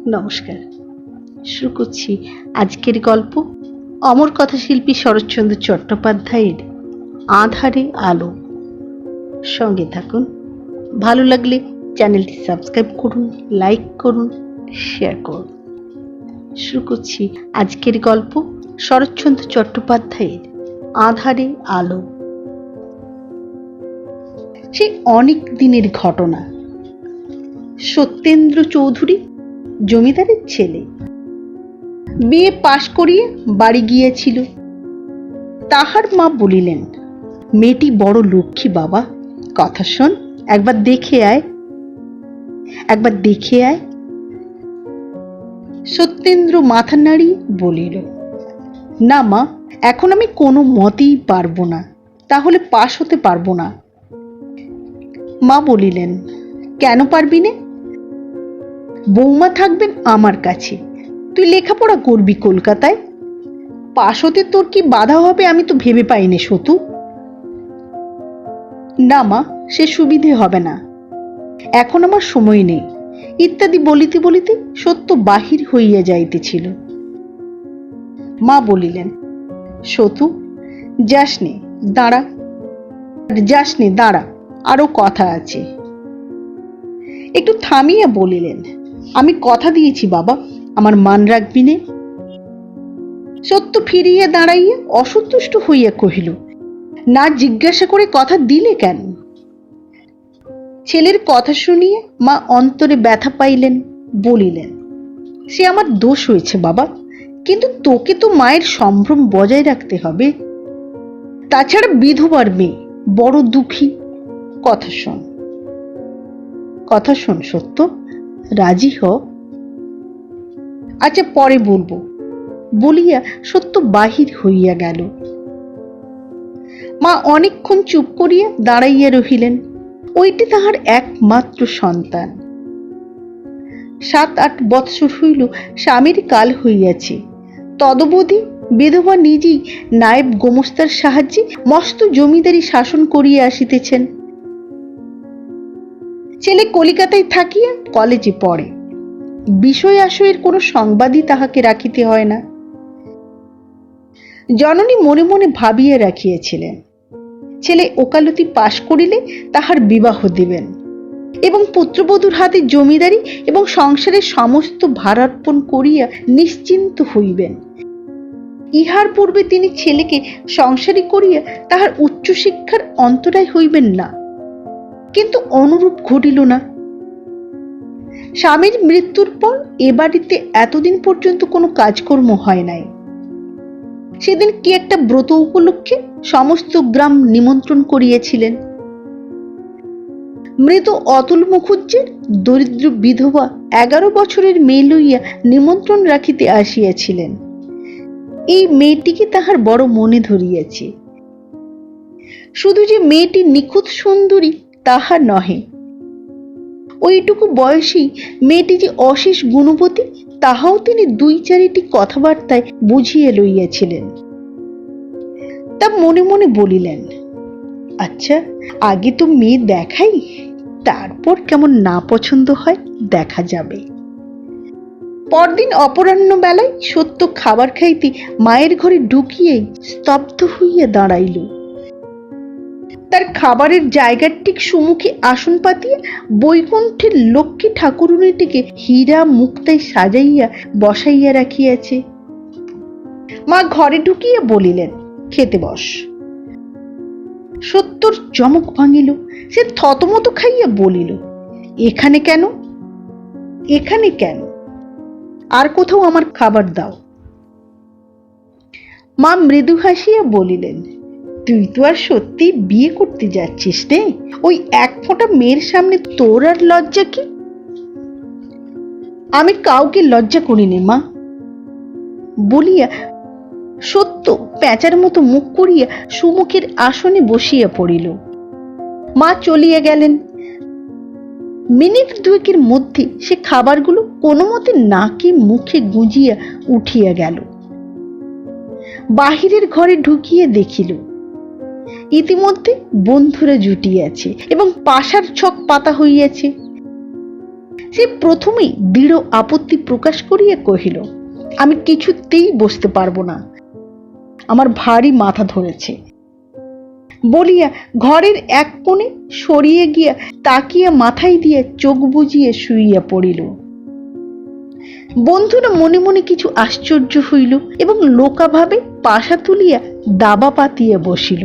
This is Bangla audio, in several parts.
নমস্কার। শুরু করছি আজকের গল্প অমর কথাশিল্পী শরৎচন্দ্র চট্টোপাধ্যায়ের আঁধারে আলো। সঙ্গে থাকুন। ভালো লাগলে চ্যানেলটি সাবস্ক্রাইব করুন, লাইক করুন, শেয়ার করুন। শুরু করছি আজকের গল্প শরৎচন্দ্র চট্টোপাধ্যায়ের আঁধারে আলো। সে অনেক দিনের ঘটনা। সত্যেন্দ্র চৌধুরী জমিদারের ছেলে, বিএ পাশ করিয়ে বাড়ি গিয়েছিল। তাহার মা বলিলেন, মেয়েটি বড় লক্ষ্মী বাবা, কথা শোন, একবার দেখে আয়, একবার দেখে আয়। সত্যেন্দ্র মাথা নাড়িয়ে বলিল, না মা, এখন আমি কোনো মতেই পারবো না, তাহলে পাশ হতে পারবো না। মা বলিলেন, কেন পারবি না? বৌমা থাকবেন আমার কাছে, তুই লেখাপড়া করবি কলকাতায়, পাশ হতে তোর কি বাধা হবে আমি তো ভেবে পাইনি সতু। না মা, সে সুবিধে হবে না, এখন আমার সময় নেই, ইত্যাদি বলিতে বলিতে সত্য বাহির হইয়া যাইতেছিল। মা বলিলেন, সতু, যাসনে, দাঁড়া, যাসনে, দাঁড়া, আরো কথা আছে। একটু থামিয়া বলিলেন, আমি কথা দিয়েছি বাবা, আমার মান রাখবি নে? সত্য ফিরিয়া দাঁড়াইয়া অসন্তুষ্ট হইয়া কহিল, না জিজ্ঞাসা করে কথা দিলে কেন? ছেলের কথা শুনিয়ে মা অন্তরে ব্যথা পাইলেন, বলিলেন, সে আমার দোষ হয়েছে বাবা, কিন্তু তোকে তো মায়ের সম্ভ্রম বজায় রাখতে হবে। তাছাড়া বিধবার মেয়ে, বড় দুঃখী। কথা শোন, কথা শোন সত্য, রাজি হ। আচ্ছা পরে বলবো, বলিয়া সত্য বাহির হইয়া গেল। মা অনেকক্ষণ চুপ করিয়া দাঁড়াইয়া রহিলেন। ওইটি তাহার একমাত্র সন্তান। 7-8 বৎসর হইল স্বামীর কাল হইয়াছে। তদবধি বিধবা নিজেই নায়েব গোমস্তার সাহায্যে মস্ত জমিদারি শাসন করিয়া আসিতেছেন। ছেলে কলিকাতায় থাকিয়া কলেজে পড়ে, বিষয় আশয়ের কোনো সংবাদই তাহাকে রাখিতে হয় না। জননী মনে মনে ভাবিয়া রাখিয়াছিলেন, ছেলে ওকালতি পাশ করিলে তাহার বিবাহ দিবেন এবং পুত্রবধূর হাতে জমিদারি এবং সংসারের সমস্ত ভারার্পণ করিয়া নিশ্চিন্ত হইবেন। ইহার পূর্বে তিনি ছেলেকে সংসারী করিয়া তাহার উচ্চশিক্ষার অন্তরায় হইবেন না, কিন্তু অনুরূপ ঘটিল না। স্বামীর মৃত্যুর পর এ বাড়িতে এতদিন পর্যন্ত কোনো কাজকর্ম হয় নাই। সেদিন কি একটা ব্রত উপলক্ষে সমস্ত গ্রাম নিমন্ত্রণ করিয়েছিলেন। মৃত অতুল মুখুজ্জের দরিদ্র বিধবা 11 বছরের মেয়ে লইয়া নিমন্ত্রণ রাখিতে আসিয়াছিলেন। এই মেয়েটিকে তাহার বড় মনে ধরিয়াছে। শুধু যে মেয়েটি নিখুঁত সুন্দরী তাহা নহে, ওইটুকু বয়সী মেয়েটি যে অশেষ গুণবতী তাহাও তিনি 2-4টি কথাবার্তায় বুঝিয়ে লইয়াছিলেন। তা মনে মনে বলিলেন, আচ্ছা আগে তো মেয়ে দেখাই, তারপর কেমন না পছন্দ হয় দেখা যাবে। পরদিন অপরাহ্ন বেলায় সত্য খাবার খাইতে মায়ের ঘরে ঢুকিয়েই স্তব্ধ হইয়া দাঁড়াইল। তার খাবারের জায়গার ঠিক সম্মুখে আসন পাতিয়া বৈকুণ্ঠের লক্ষ্মী ঠাকুরুনিটিকে হীরা মুক্তায় সাজাইয়া বসাইয়া রাখিয়াছে। মা ঘরে ঢুকিয়া বলিলেন, খেতে বস। সত্যর চমক ভাঙিল। সে থতমত খাইয়া বলিল, এখানে কেন? এখানে কেন? আর কোথাও আমার খাবার দাও। মা মৃদু হাসিয়া বলিলেন, তুই তো আর সত্যি বিয়ে করতে যাচ্ছিস রে, ওই এক ফোঁটা মেয়ের সামনে তোর আর লজ্জা কি? আমি কাউকে লজ্জা করিনি মা, বলিয়া সত্য প্যাঁচার মতো মুখ করিয়া সুমুখের আসনে বসিয়া পড়িল। মা চলিয়া গেলেন। মিনিট 2-এর মধ্যে সে খাবারগুলো কোনো মতে নাকে মুখে গুঁজিয়া উঠিয়া গেল। বাহিরের ঘরে ঢুকিয়ে দেখিল, ইতিমধ্যে বন্ধুরা জুটিয়াছে এবং পাশার ছক পাতা হইয়াছে। সে প্রথমেই দৃঢ় আপত্তি প্রকাশ করিয়া কহিল, আমি কিছুতেই বসতে পারবো না, আমার ভারী মাথা ধরেছে বলিয়া ঘরের এক কোণে সরিয়ে গিয়া তাকিয়া মাথায় দিয়া চোখ বুজিয়ে শুইয়া পড়িল। বন্ধুরা মনে মনে কিছু আশ্চর্য হইল এবং লোকাভাবে পাশা তুলিয়া দাবা পাতিয়া বসিল।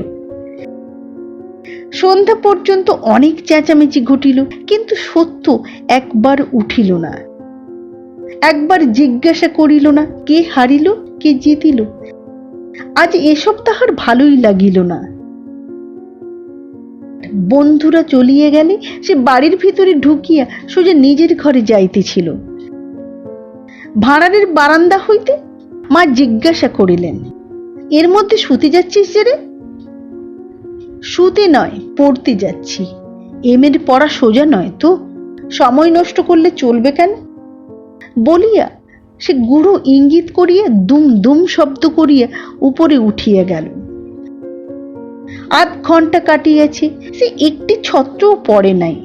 সন্ধ্যা পর্যন্ত অনেক চেঁচামেচি ঘটিল, কিন্তু সত্য একবার উঠিল না, একবার জিজ্ঞাসা করিল না কে হারিল কে জিতিল। আজ এসব তাহার ভালোই লাগিল না। বন্ধুরা চলিয়ে গেলে সে বাড়ির ভিতরে ঢুকিয়া সোজা নিজের ঘরে যাইতেছিল। ভাঁড়ারের বারান্দা হইতে মা জিজ্ঞাসা করিলেন, এর মধ্যে শুতে যাচ্ছিস যে রে? শুতে নয়, পড়তে যাচ্ছি। এমের পড়া সোজা নয় তো, সময় নষ্ট করলে চলবে কেন বলিয়া সে গুঁড়ো ইঙ্গিত করিয়া দুম দুম শব্দ করিয়া উপরে উঠিয়া গেল। আধ ঘন্টা কাটিয়াছে, সে একটি ছত্রও পড়ে নাই।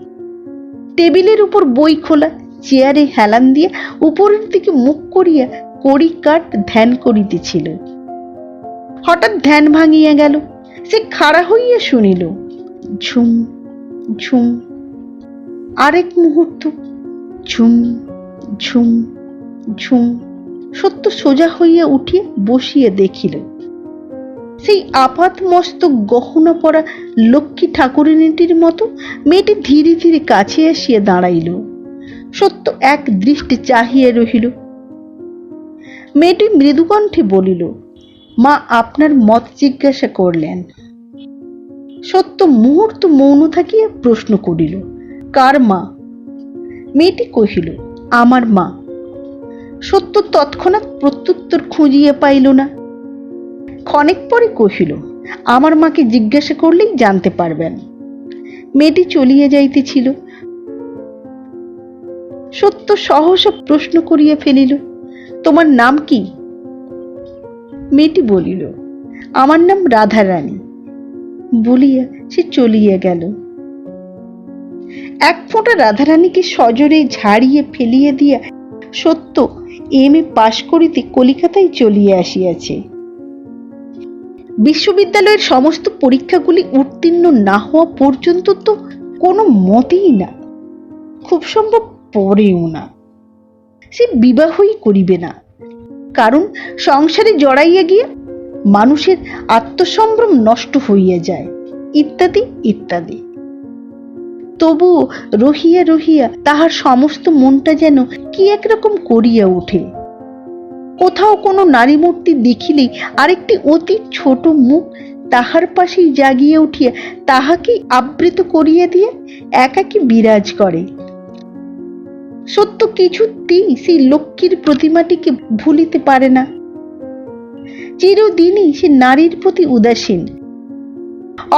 টেবিলের উপর বই খোলা, চেয়ারে হেলান দিয়া উপরের দিকে মুখ করিয়া কড়ি কাঠ ধ্যান করিতেছিল। হঠাৎ ধ্যান ভাঙিয়া গেল। সে খাড়া হইয়া শুনিল, ঝুম ঝুম। আরেক মুহূর্ত, ঝুম ঝুম ঝুম। সত্য সোজা হইয়া উঠিয়া বসিয়া দেখিল, সেই আপাত মস্তক গহনা পরা লক্ষ্মী ঠাকুরানীটির মতো মেয়েটি ধীরে ধীরে কাছে আসিয়া দাঁড়াইল। সত্য এক দৃষ্টি চাহিয়া রহিল। মেয়েটি মৃদুকণ্ঠে বলিল, মা আপনার মত জিজ্ঞাসা করলেন। সত্য মুহূর্ত মৌন থাকিয়া প্রশ্ন করিল, কার মা? মেয়েটি কহিল, আমার মা। সত্য তৎক্ষণাৎ প্রত্যুত্তর খুঁজিয়া পাইল না। ক্ষণেক পরে কহিল, আমার মাকে জিজ্ঞাসা করলেই জানতে পারবেন। মেয়েটি চলিয়া যাইতেছিল। সত্য সহসা প্রশ্ন করিয়া ফেলিল, তোমার নাম কি? মেয়েটি বলিল, আমার নাম রাধারানী বলিয়া সে চলিয়া গেল। এক ফোঁটা রাধারানীকে সজোরে ঝাড়িয়ে ফেলিয়া দিয়া সত্য এমএ পাশ করিতে কলিকাতায় চলিয়া আসিয়াছে। বিশ্ববিদ্যালয়ের সমস্ত পরীক্ষাগুলি উত্তীর্ণ না হওয়া পর্যন্ত তো কোনো মতেই না, খুব সম্ভব পরেও না। সে বিবাহই করিবে না, কারণ সংসারে জড়াইয়া গিয়া মানুষের আত্মসম্ভ্রম নষ্ট হইয়া যায়, ইত্যাদি ইত্যাদি। তবুও রহিয়া রহিয়া তাহার সমস্ত মনটা যেন কি একরকম করিয়া ওঠে। কোথাও কোনো নারী মূর্তি দেখিলেই আরেকটি অতি ছোট মুখ তাহার পাশেই জাগিয়া উঠিয়া তাহাকে আবৃত করিয়া দিয়ে একাকী বিরাজ করে। সত্য কিছুতেই সেই লক্ষ্মীর প্রতিমাটিকে ভুলিতে পারে না। চিরদিনই সে নারীর প্রতি উদাসীন।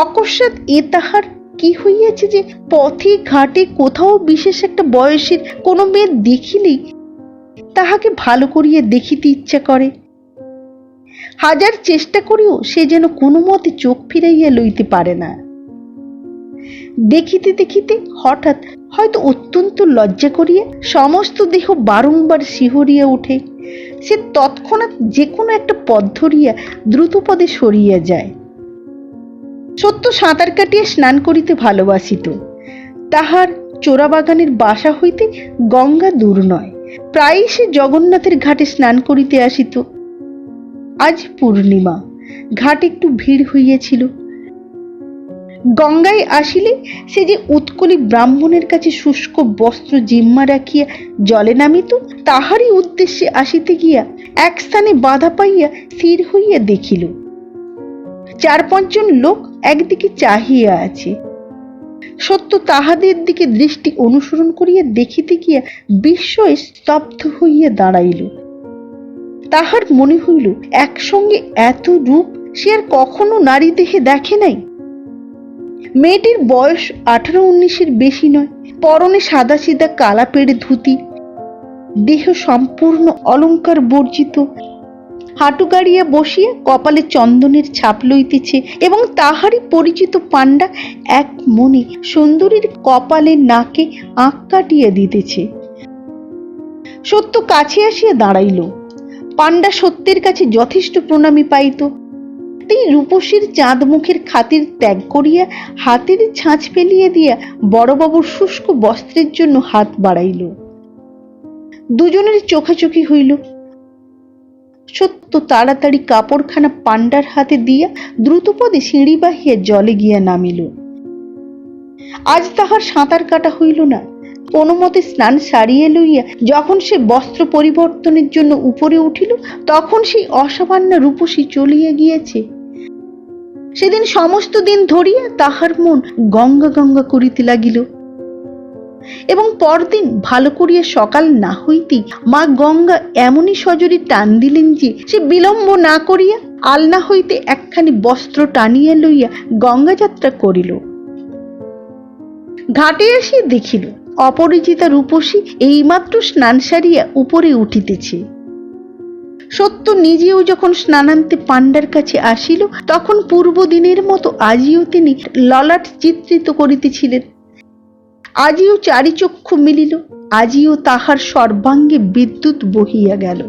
অকস্মাৎ এ তাহার কি হইয়াছে যে পথে ঘাটে কোথাও বিশেষ একটা বয়সের কোনো মেয়ে দেখিলেই তাহাকে ভালো করিয়া দেখিতে ইচ্ছা করে। হাজার চেষ্টা করিও সে যেন কোনো মতে চোখ ফিরাইয়া লইতে পারে না। দেখিতে দেখিতে হঠাৎ হয়তো অত্যন্ত লজ্জা করিয়া সমস্ত দেহ বারংবার শিহরিয়া উঠে। সে তৎক্ষণাৎ যে কোনো একটা পথ ধরিয়া দ্রুতপদে সরিয়া যায়। সত্য সাঁতার কাটিয়া স্নান করিতে ভালোবাসিত। তাহার চোরাবাগানের বাসা হইতে গঙ্গা দূর নয়, প্রায়ই সে জগন্নাথের ঘাটে স্নান করিতে আসিত। আজ পূর্ণিমা, ঘাট একটু ভিড় হইয়াছিল। গঙ্গায় আসিলে সে যে উৎকলী ব্রাহ্মণের কাছে শুষ্ক বস্ত্র জিম্মা রাখিয়া জলে নামিত, তাহারই উদ্দেশ্যে আসিতে গিয়া এক স্থানে বাধা পাইয়া স্থির হইয়া দেখিল 4-5 জন লোক একদিকে চাহিয়া আছে। সত্য তাহাদের দিকে দৃষ্টি অনুসরণ করিয়া দেখিতে গিয়া বিস্ময়ে স্তব্ধ হইয়া দাঁড়াইল। তাহার মনে হইল একসঙ্গে এত রূপ সে আর কখনো নারী দেহে দেখে নাই। মেয়েটির বয়স 18-19-এর বেশি নয়। পরনে সাদা সিধা কালা পেড়ে ধুতি, দেহ সম্পূর্ণ অলঙ্কার বর্জিত, হাঁটু গাড়িয়া বসিয়া কপালে চন্দনের ছাপ লইতেছে এবং তাহারই পরিচিত পাণ্ডা এক মনে সুন্দরীর কপালে নাকে আঁক কাটিয়া দিতেছে। সত্য কাছে আসিয়া দাঁড়াইল। পাণ্ডা সত্যের কাছে যথেষ্ট প্রণামী পাইত। এই রূপসীর চাঁদ মুখের খাতির ত্যাগ করিয়া হাতের ছাঁচ ফেলিয়া দিয়া বড়বাবুর শুষ্ক বস্ত্রের জন্য হাত বাড়াইল। দুজনের চোখাচোখি হইল। সত্য তাড়াতাড়ি কাপড়খানা পাণ্ডার হাতে দিয়া দ্রুতপদে সিঁড়ি বাহিয়া জলে গিয়া নামিল। আজ তাহার সাঁতার কাটা হইল না। কোনো মতে স্নান সারিয়া লইয়া যখন সে বস্ত্র পরিবর্তনের জন্য উপরে উঠিল, তখন সেই অসামান্য রূপসী চলিয়া গিয়েছে। সেদিন সমস্ত দিন ধরিয়া তাহার মন গঙ্গা গঙ্গা করিতে লাগিল এবং পরদিন ভালো করিয়া সকাল না হইতেই মা গঙ্গা এমনই সজোরে টান দিলেন যে সে বিলম্ব না করিয়া আলনা হইতে একখানি বস্ত্র টানিয়া লইয়া গঙ্গা যাত্রা করিল। ঘাটে আসিয়া দেখিল অপরিচিতা রূপসী এইমাত্র স্নান সারিয়া উপরে উঠিতেছে। সত্য নিজেও যখন স্নানান্তে পাণ্ডার কাছে আসিল, তখন পূর্ব দিনের মতো আজিও তিনি ললাট চিত্রিত করিতেছিলেন। আজিও চারিচক্ষু মিলিল, আজিও তাহার সর্বাঙ্গে বিদ্যুৎ বহিয়া গেল।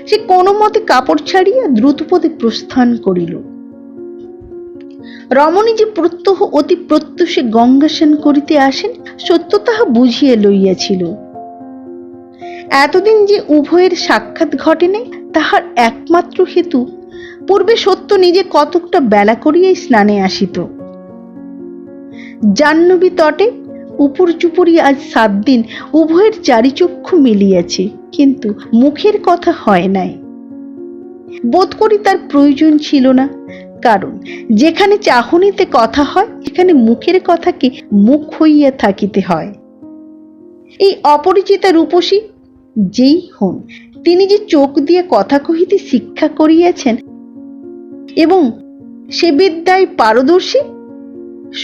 সে কোনো মতে কাপড় ছাড়িয়া দ্রুতপদে প্রস্থান করিল। রমণী যে প্রত্যহ অতি প্রত্যুষে গঙ্গাস্নান করিতে আসেন, সত্য তাহা বুঝিয়া লইয়াছিল। এতদিন যে উভয়ের সাক্ষাৎ ঘটে নাই, তাহার একমাত্র হেতু পূর্বে সত্য নিজে কতকটা বেলা করিয়াই স্নানে আসিত। জাহ্নবী তটে উপর চুপড়ি আজ 7 দিন উভয়ের চারিচক্ষু মিলিয়াছে, কিন্তু মুখের কথা হয় নাই। বোধ করি তার প্রয়োজন ছিল না, কারণ যেখানে চাহনিতে কথা হয় সেখানে মুখের কথাকে মুখ হইয়া থাকিতে হয়। এই অপরিচিতা রূপসী যেই হন, তিনি যে চোখ দিয়ে কথা কহিতে শিক্ষা করিয়াছেন এবং সে বিদ্যায় পারদর্শী,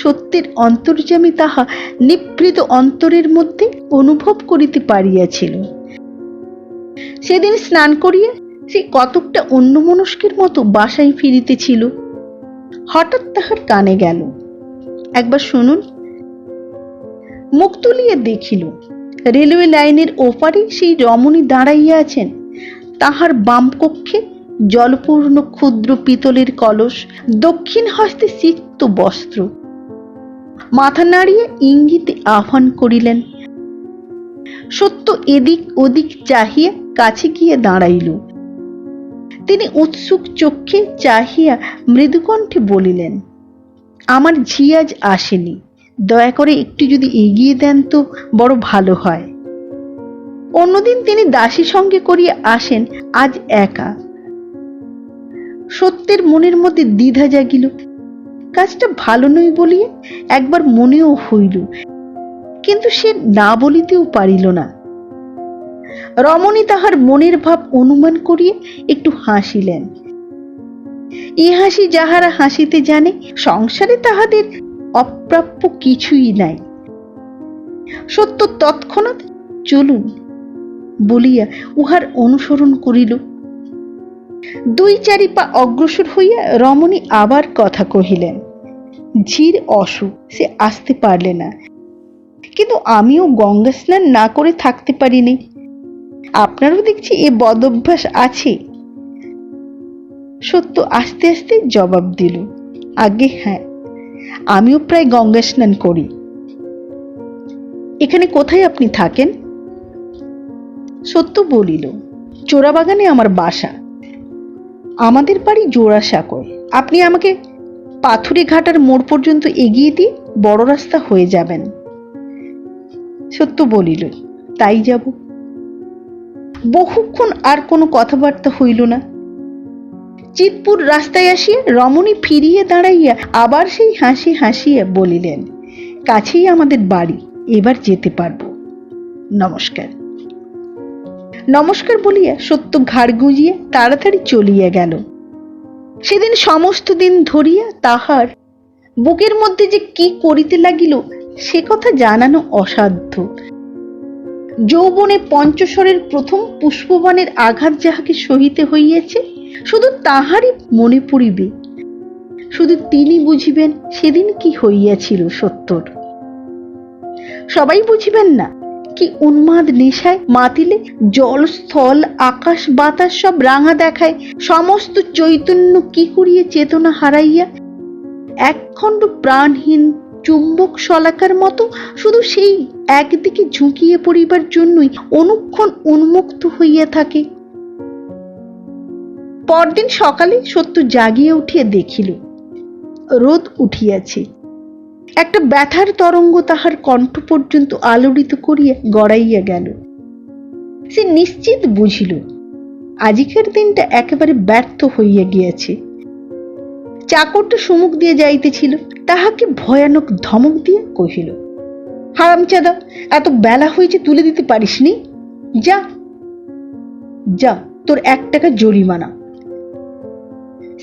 সত্যের অন্তর্যামী তাহা নিভৃত অন্তরের মধ্যে অনুভব করিতে পারিয়াছিল। সেদিন স্নান করিয়া সে কতকটা অন্যমনস্কের মতো বাসায় ফিরিতেছিল। হঠাৎ তাহার কানে গেল, একবার শুনুন। মুখ তুলিয়া দেখিল রেলওয়ে লাইনের ওপারে সেই রমণী দাঁড়াইয়া আছেন। তাহার বাম কক্ষে জলপূর্ণ ক্ষুদ্র পিতলের কলস, দক্ষিণ হস্তে সিক্ত বস্ত্র। মাথা নাড়িয়া ইঙ্গিতে আহ্বান করিলেন। সত্য এদিক ওদিক চাহিয়া কাছে গিয়ে দাঁড়াইল। তিনি উৎসুক চক্ষে চাহিয়া মৃদুকণ্ঠে বলিলেন, আমার ঝি আজ আসেনি, দয়া করে একটু যদি এগিয়ে দেন তো বড় ভালো হয়। অন্যদিন তিনি দাসী সঙ্গে করিয়া আসেন, আজ একা। সত্যের মনের মধ্যে দ্বিধা জাগিল। কাজটা ভালো নয় বলিয়া একবার মনেও হইল, কিন্তু সে না বলিতেও পারিল না। রমণী তাহার মনের ভাব অনুমান করিয়া একটু হাসিলেন। এ হাসি যাহারা হাসিতে জানে, সংসারে তাহাদের অপ্রাপ্য কিছুই নাই। সত্য তৎক্ষণাৎ চলুন বলিয়া উহার অনুসরণ করিল। 2-4 পা অগ্রসর হইয়া রমণী আবার কথা কহিলেন। ঝির অসুখ, সে আসতে পারলে না, কিন্তু আমিও গঙ্গা স্নান না করে থাকতে পারিনি। আপনারও দেখছি এ বদভ্যাস আছে। সত্য আস্তে আস্তে জবাব দিল, আগে হ্যাঁ, আমিও প্রায় গঙ্গা স্নান করি। এখানে কোথায় আপনি থাকেন? সত্য বলিল, চোরাবাগানে আমার বাসা। আমাদের বাড়ি জোড়াসাঁকোয়। আপনি আমাকে পাথুরে ঘাটার মোড় পর্যন্ত এগিয়ে দিয়ে বড় রাস্তা হয়ে যাবেন। সত্য বলিল, তাই যাব। বহুক্ষণ আর কোনো কথাবার্তা হইল না। চিতপুর রাস্তায় আসিয়া রমণী ফিরিয়ে দাঁড়াইয়া আবার সেই হাসি হাসিয়া বলিলেন, কাছেই আমাদের বাড়ি, এবার যেতে পারবো। নমস্কার। নমস্কার বলিয়া সত্য ঘাড় গুঁজিয়া তাড়াতাড়ি চলিয়া গেল। সেদিন সমস্ত দিন ধরিয়া তাহার বুকের মধ্যে যে কি করিতে লাগিল সে কথা জানানো অসাধ্য। যৌবনে পঞ্চস্বরের প্রথম পুষ্পবাণের আঘাত যাহাকে সহিতে হইয়াছে, শুধু তাহারই মনে পড়িবে, শুধু তিনি বুঝিবেন সেদিন কি হইয়াছিল সত্যর। সবাই বুঝিবেন না কি উন্মাদ নেশায় মাতিলে জল স্থল আকাশ বাতাস সব রাঙা দেখায়, সমস্ত চৈতন্য কি করিয়ে চেতনা হারাইয়া একখণ্ড প্রাণহীন চুম্বক শলাকার মতো শুধু সেই একদিকে ঝুঁকিয়ে পড়িবার জন্যই অনুক্ষণ উন্মুক্ত হইয়া থাকে। পরদিন সকালে সত্য জাগিয়া উঠিয়া দেখিল রোদ উঠিয়াছে। একটা ব্যথার তরঙ্গ তাহার কণ্ঠ পর্যন্ত আলোড়িত করিয়া গড়াইয়া গেল। সে নিশ্চিত বুঝিল আজিকের দিনটা একেবারে ব্যর্থ হইয়া গিয়াছে। চাকরটা সুমুখ দিয়ে যাইতেছিল, তাহাকে ভয়ানক ধমক দিয়া কহিল, হারামচাদা, এত বেলা হয়েছে তুলে দিতে পারিসনি, যা যা, তোর 1 টাকা জরিমানা।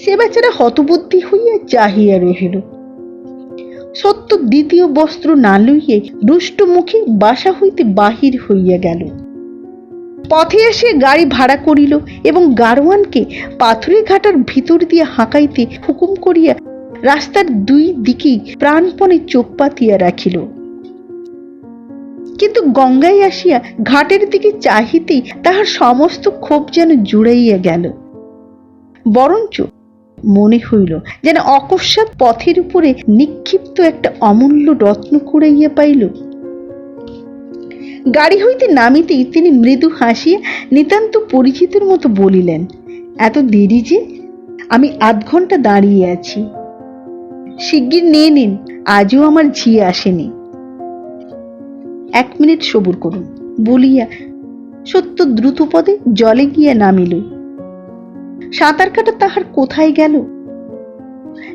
সে বেচারা হতবুদ্ধি হইয়া চাহিয়া রহিল। সত্য দ্বিতীয় বস্ত্র না লইয়ে দুষ্ট মুখে বাসা হইতে বাহির হইয়া গেল। পথে এসে গাড়ি ভাড়া করিল এবং গাড়োয়ানকে পাথুরে ঘাটার ভিতর দিয়া হাঁকাইতে হুকুম করিয়া রাস্তার 2 দিকেই প্রাণপণে চোখ পাতিয়া রাখিল। কিন্তু গঙ্গায় আসিয়া ঘাটের দিকে চাহিতেই তাহার সমস্ত ক্ষোভ যেন জুড়াইয়া গেল। বরঞ্চ মনে হইল যেন অকস্মাৎ পথের উপরে নিক্ষিপ্ত একটা অমূল্য রত্ন কুড়াইয়া পাইল। গাড়ি হইতে নামিতেই তিনি মৃদু হাসিয়া নিতান্ত পরিচিতের মতো বলিলেন, এত দেরি যে? আমি আধ ঘন্টা দাঁড়িয়ে আছি, শিগগির নিয়ে নিন, আজও আমার ঝি আসেনি। 1 মিনিট সবুর করুন বলিয়া সত্য দ্রুত পদে জলে গিয়া নামিল। সাঁতার কাটা তাহার কোথায় গেল?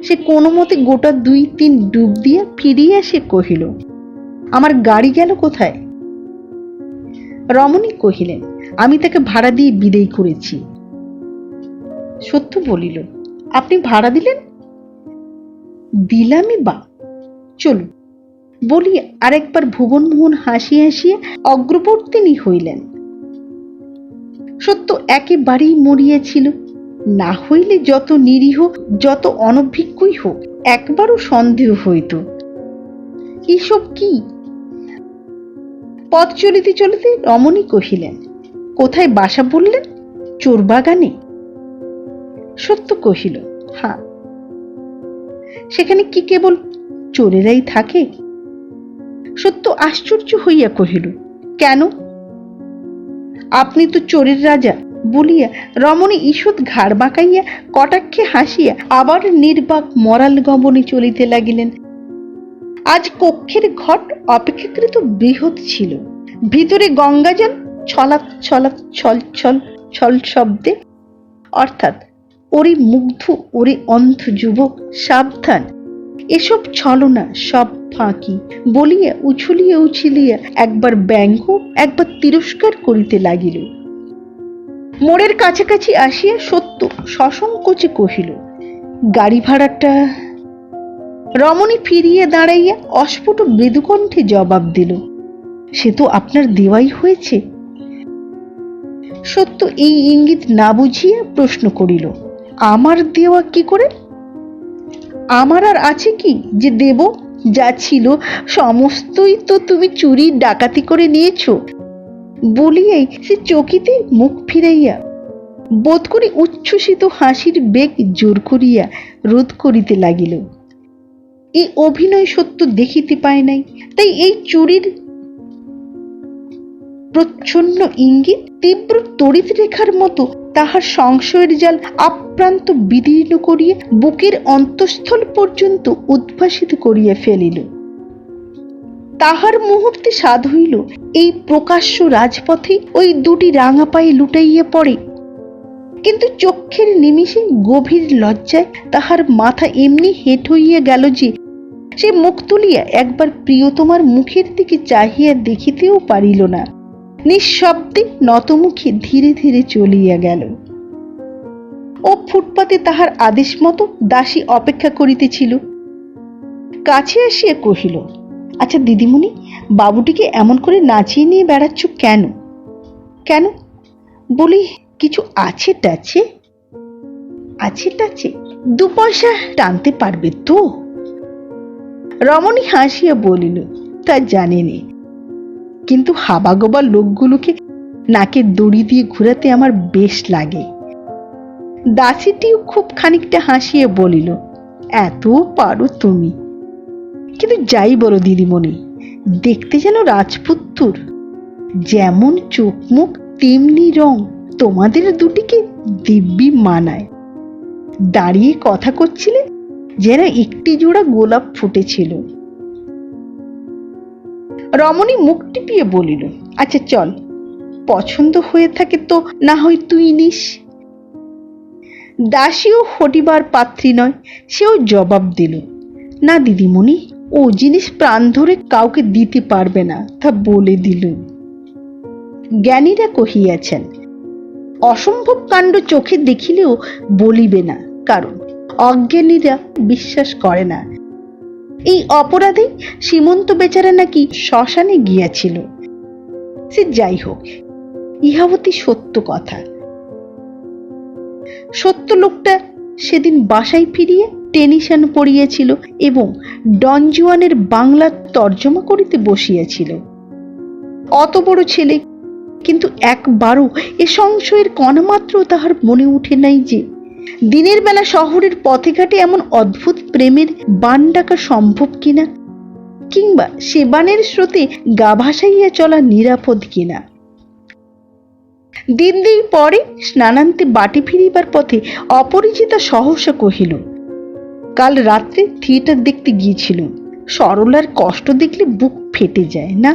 সে কোনো মতে গোটা 2-3 ডুব দিয়া ফিরিয়া সে কহিল, আমার গাড়ি গেল কোথায়? রমণী কহিলেন, আমি তাকে ভাড়া দিয়ে বিদায় করেছি। সত্য বলিল, আপনি ভাড়া দিলেন? দিলামই বা, চলুন বলিয়া আরেকবার ভুবনমোহন হাসিয়া হাসিয়া অগ্রবর্তিনী হইলেন। সত্য একেবারেই মরিয়াছিল। না হইলে যত নিরীহ যত অনভিজ্ঞই হোক, একবারও সন্দেহ হইত এসব কি। পথ চলিতে চলিতে রমণী কহিলেন, কোথায় বাসা বললেন? চোরবাগানে। সত্য কহিল, হ্যাঁ। সেখানে কি কেবল চোরেরাই থাকে? সত্য আশ্চর্য হইয়া কহিল, কেন? আপনি তো চোরের রাজা বলিয়া রমণী ঈষৎ ঘাড় বাঁকাইয়া কটাক্ষে হাসিয়া আবার নির্বাক মরাল গমনে চলিতে লাগিলেন। আজ কক্ষের ঘট অপেক্ষাকৃত বৃহৎ ছিল। ভিতরে গঙ্গাজল ছলাৎ ছলাৎ ছল ছল ছল শব্দে, অর্থাৎ ওরে মুগ্ধ, ওরে অন্ধ যুবক, সাবধান, এসব ছলনা সব ফাঁকি বলিয়া উছলিয়া উছলিয়া একবার ব্যঙ্গ একবার তিরস্কার করিতে লাগিল। মোড়ের কাছাকাছি আসিয়া সত্য সসংকোচে কহিল, গাড়ি ভাড়াটা? রমণী ফিরিয়া দাঁড়াইয়া অস্ফুট মৃদুকণ্ঠে জবাব দিল, সে তো আপনার দেওয়াই হয়েছে। সত্য এই ইঙ্গিত না বুঝিয়া প্রশ্ন করিল, আমার দেওয়া কি করে? আমার আর আছে কি যে দেব? যা ছিল সমস্তই তো তুমি চুরি ডাকাতি করে নিয়েছ বলিয়াই সে চকিতে মুখ ফিরাইয়া বোধ করি উচ্ছ্বসিত হাসির বেগ জোর করিয়া রোধ করিতে লাগিল। এই অভিনয় সত্য দেখিতে পায় নাই, তাই এই চুরির প্রচ্ছন্ন ইঙ্গিত তীব্র তড়িৎ রেখার মতো তাহার সংশয়ের জাল আপ্রান্ত বিদীর্ণ করিয়া বুকের অন্তঃস্থল পর্যন্ত উদ্ভাসিত করিয়া ফেলিল। তাহার মুহূর্তে সাধ হইল এই প্রকাশ্য রাজপথে ওই 2টি রাঙা পায়ে লুটাইয়া পড়ে। কিন্তু চক্ষের নিমিষে গভীর লজ্জায় তাহার মাথা এমনি হেঁট হইয়া গেল যে সে মুখ তুলিয়া একবার প্রিয়তমার মুখের দিকে চাহিয়া দেখিতেও পারিল না। নিঃশব্দে নতমুখে ধীরে ধীরে চলিয়া গেল। ও ফুটপাতে তাহার আদেশ মতো দাসী অপেক্ষা করিতেছিল। কাছে আসিয়া কহিল, আচ্ছা দিদিমণি, বাবুটিকে এমন করে নাচিয়ে নিয়ে বেড়াচ্ছ কেন? কেন বলি, কিছু আছে টাছে? আছে টাছে? 2 পয়সা টানতে পারবে তো? রমণী হাসিয়া বলিল, তা জানিনি, কিন্তু হাবাগোবা লোকগুলোকে নাকে দড়ি দিয়ে ঘুরাতে আমার বেশ লাগে। দাসীটিও খুব খানিকটা হাসিয়ে বলিল, এত পারো তুমি। কিন্তু যাই বলো দিদিমণি, দেখতে যেন রাজপুত্তুর, যেমন চোখ মুখ তেমনি রং, তোমাদের দুটিকে দিব্যি মানায়। দাঁড়িয়ে কথা করছিলে যেন একটি জোড়া গোলাপ ফুটেছিল। রমণী মুখ টিপিয়ে বলিল, আচ্ছা চল, পছন্দ হয়ে থাকে তো না হয় তুই নিস। দাসীও হটিবার পাত্রী নয়, সেও জবাব দিল, না দিদিমণি, ও জিনিস প্রাণ ধরে কাউকে দিতে পারবে না, তা বলে দিল। জ্ঞানীরা কহিয়াছেন, অসম্ভব কাণ্ড চোখে দেখিলেও বলিবে না, কারণ অজ্ঞানীরা বিশ্বাস করে না। এই অপরাধে সীমন্ত বেচারা নাকি শ্মশানে গিয়াছিল। সে যাই হোক, ইহা অতি সত্য কথা। সত্য লোকটা সেদিন বাসায় ফিরিয়ে টেনিশন পড়িয়াছিল এবং ডন জুয়ানের বাংলা তর্জমা করিতে বসিয়াছিল। অত বড় ছেলে, কিন্তু একবারও এ সংশয়ের কণামাত্র তাহার মনে উঠে নাই যে দিনের বেলা শহরের পথে ঘাটে এমন অদ্ভুত প্রেমের বান ডাকা সম্ভব কিনা, কিংবা সে বানের স্রোতে গা ভাসাইয়া চলা নিরাপদ কিনা। দিন দিন পরে স্নানান্তে বাটি ফিরিবার পথে অপরিচিতা সহসা কহিল, কাল রাত্রে থিয়েটার দেখতে গিয়েছিল, সরলার কষ্ট দেখলে বুক ফেটে যায় না?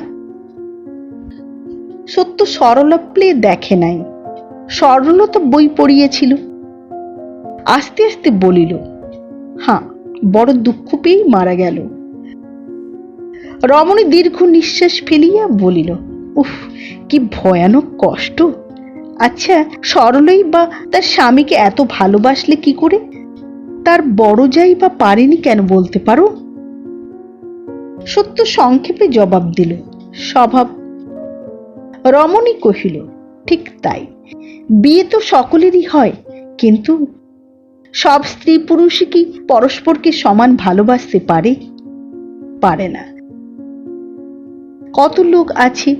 সত্য সরলা প্লে দেখে নাই, সরলা তো বই পড়িয়েছিল। আস্তে আস্তে বলিল, হ্যাঁ, বড় দুঃখ পেয়েই মারা গেল। রমণী দীর্ঘ নিঃশ্বাস ফেলিয়া বলিল, উফ, কি ভয়ানক কষ্ট। আচ্ছা, সরলাই বা তার স্বামীকে এত ভালোবাসলে কি করে? তার বড় যাই বা পারেনি কেন বলতে পারো? সত্য সংক্ষেপে জবাব দিল, স্বভাব। রমণী কহিল, ঠিক তাই, বিয়ে তো সকলেরই হয়, কিন্তু সব স্ত্রী পুরুষই কি পরস্পরকে সমান ভালোবাসতে পারে? পারে না। কত লোক আছে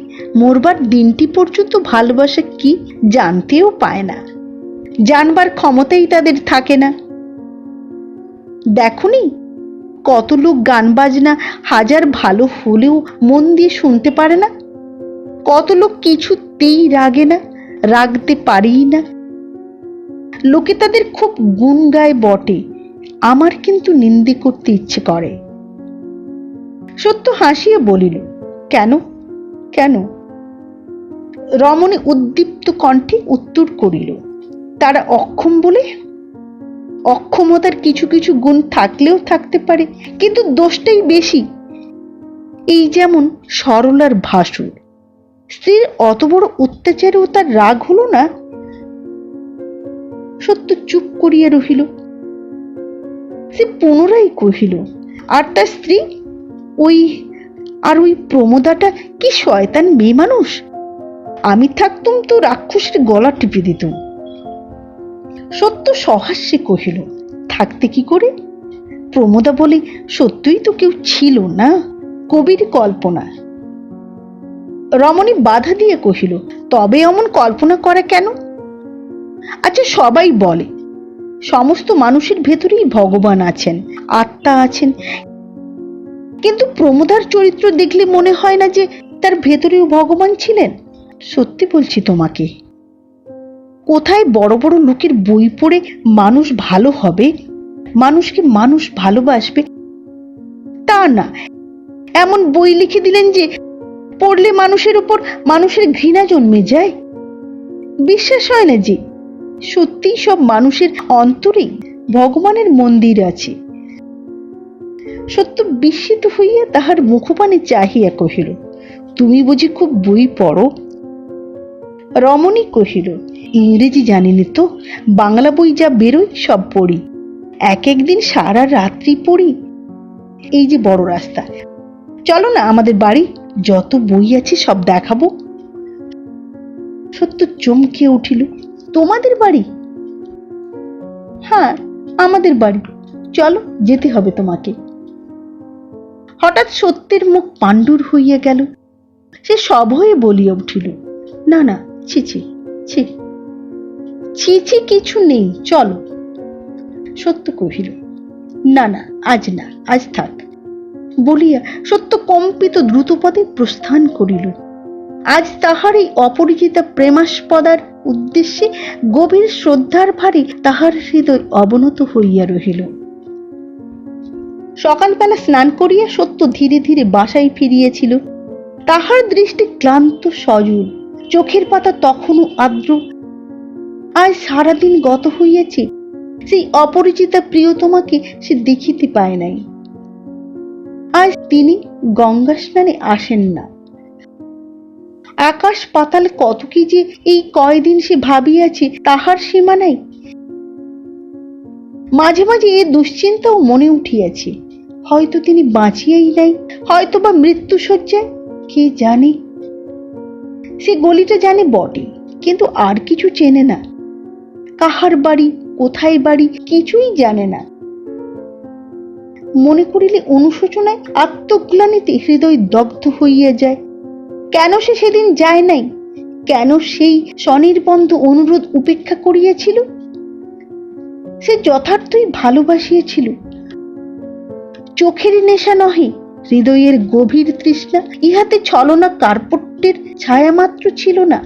মরবার দিনটি পর্যন্ত ভালোবাসা কি জানতেও পায় না, জানবার ক্ষমতাই তাদের থাকে না। দেখনি কত লোক গান বাজনা হাজার ভালো হলেও মন দিয়ে শুনতে পারে না, কত লোক কিছুতেই রাগে না, রাগতে পারেই না। লোকে তাদের খুব গুণ গায় বটে, আমার কিন্তু নিন্দে করতে ইচ্ছে করে। সত্য হাসিয়া বলিল, কেন কেন? রমণী উদ্দীপ্ত কণ্ঠে উত্তর করিল, তারা অক্ষম বলে? অক্ষমতার কিছু কিছু গুণ থাকলেও থাকতে পারে, কিন্তু দোষটাই বেশি। এই যেমন সরলার ভাসুর, স্ত্রীর অত বড় অত্যাচারেও তার রাগ হলো না। সত্য চুপ করিয়া রহিল। সে পুনরায় কহিল, আর তার স্ত্রী? ওই প্রমোদাটা কি শয়তান মেয়ে মানুষ, আমি থাকতুম তো রাক্ষসের গলা টিপে দিতুম। সত্য সহাস্যে কহিল, থাকতে কি করে? প্রমোদা বলে সত্যই তো কেউ ছিল না, কবির কল্পনা। রমণী বাধা দিয়ে কহিল, তবে অমন কল্পনা করে কেন? আচ্ছা, সবাই বলে সমস্ত মানুষের ভেতরেই ভগবান আছেন, আত্মা আছেন, কিন্তু প্রমোদার চরিত্র দেখলে মনে হয় না যে তার ভেতরেও ভগবান ছিলেন। সত্যি বলছি তোমাকে, কোথায় বড় বড় লোকের বই পড়ে মানুষ ভালো হবে, মানুষকে মানুষ ভালোবাসবে, তা না, এমন বই লিখে দিলেন যে পড়লে মানুষের উপর মানুষের ঘৃণা জন্মে যায়। বিশ্বাস হয় না যে সত্যি সব মানুষের অন্তরেই ভগবানের মন্দির আছে। সত্য বিস্মিত হইয়া তাহার মুখপানে চাহিয়া কহিল, তুমি বুঝি খুব বই পড়ো? রমণী কহিল, ইংরেজি জানিনি তো, বাংলা বই যা বেরোয় সব পড়ি, এক একদিন সারা রাত্রি পড়ি। এই যে বড় রাস্তা, চলো না আমাদের বাড়ি, যত বই আছে সব দেখাবো। সত্য চমকে উঠিল। তোমাদের বাড়ি? হ্যাঁ, আমাদের বাড়ি, চলো, যেতে হবে তোমাকে। হঠাৎ সত্যের মুখ পাণ্ডুর হইয়া গেল। সে সভয়ে বলিয়া উঠিল, না না, ছি ছি ছি ছি ছি, কিছু নেই, চলো। সত্য কহিল, না না, আজ না, আজ থাক। বলিয়া সত্য কম্পিত দ্রুতপদে প্রস্থান করিল। আজ তাহার এই অপরিচিতা প্রেমাস্পদার উদ্দেশ্যে গভীর শ্রদ্ধার ভারে তাহার হৃদয় অবনত হইয়া রহিল। সকালবেলা স্নান করিয়া সত্য ধীরে ধীরে বাসায় ফিরিয়েছিল। তাহার দৃষ্টি ক্লান্ত সজল, চোখের পাতা তখনও আর্দ্র। আজ সারাদিন গত হইয়াছে, সেই অপরিচিতা প্রিয়তমাকে সে দেখিতে পায় নাই। আজ তিনি গঙ্গা স্নানে আসেন না। আকাশ পাতাল কত কি যে এই কয়দিন সে ভাবিয়াছে, তাহার সীমা নাই। মাঝে মাঝে এ দুশ্চিন্তাও মনে উঠিয়াছে, হয়তো তিনি বাঁচিয়াই নাই, হয়তো বা মৃত্যু শয্যায়, কে জানে। সে গলিটা জানে বটে, কিন্তু আর কিছু চেনে না। কাহার বাড়ি, কোথায় বাড়ি, কিছুই জানে না। মনে করিলে অনুশোচনায়, আত্মগ্লানিতে হৃদয় দগ্ধ হইয়া যায়। কেন সে সেদিন যায় নাই? কেন সেই স্বনির্বন্ধ অনুরোধ উপেক্ষা করিয়াছিল? সে যথার্থই ভালোবাসিয়াছিল। চোখের নেশা নহে, হৃদয়ের গভীর তৃষ্ণা। ইহাতে ছলনা কার্পট্যের ছায়া মাত্র ছিল না।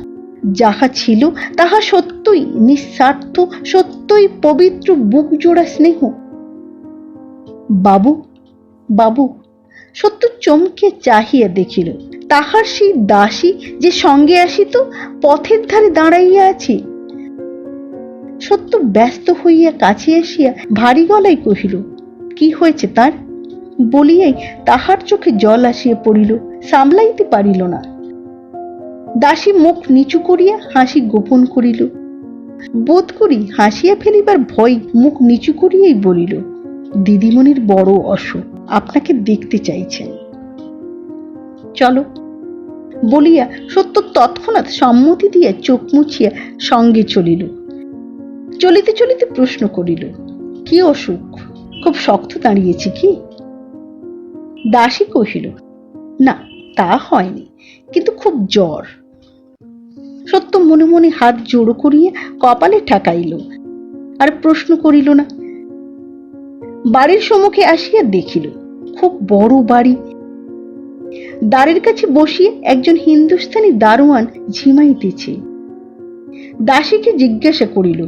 যাহা ছিল তাহা সত্যই নিঃস্বার্থ, সত্যই পবিত্র বুক জোড়া স্নেহ। বাবু, বাবু। সত্য চমকে চাহিয়া দেখিল, তাহার সেই দাসী যে সঙ্গে আসিত পথের ধারে দাঁড়াইয়া আছে। সত্য ব্যস্ত হইয়া কাছে আসিয়া ভারী গলায় কহিল, কি হয়েছে তার? বলিয়াই তাহার চোখে জল আসিয়া পড়িল, সামলাইতে পারিল না। দাসী মুখ নিচু করিয়া হাসি গোপন করিল। বোধ করি হাসিয়া ফেলিবার ভয় মুখ নিচু করিয়াই বলিল, দিদিমণির বড় অসুখ, আপনাকে দেখতে চাইছেন, চলো। বলিয়া সত্য তৎক্ষণাৎ সম্মতি দিয়া চোখ মুছিয়া সঙ্গে চলিল। চলিতে চলিতে প্রশ্ন করিল, কি অসুখ? খুব শক্ত দাঁড়িয়েছে কি? দাসী কহিল, না, তা হয়নি, কিন্তু খুব জ্বর। সত্য মনে মনে হাত জোড়ো করিয়া কপালে ঠেকাইল, আর প্রশ্ন করিল না। বাড়ির সম্মুখে আসিয়া দেখিল, খুব বড় বাড়ি। দ্বারের কাছে বসিয়ে একজন হিন্দুস্তানি দারোয়ান ঝিমাইতেছে। দাসীকে জিজ্ঞাসা করিল,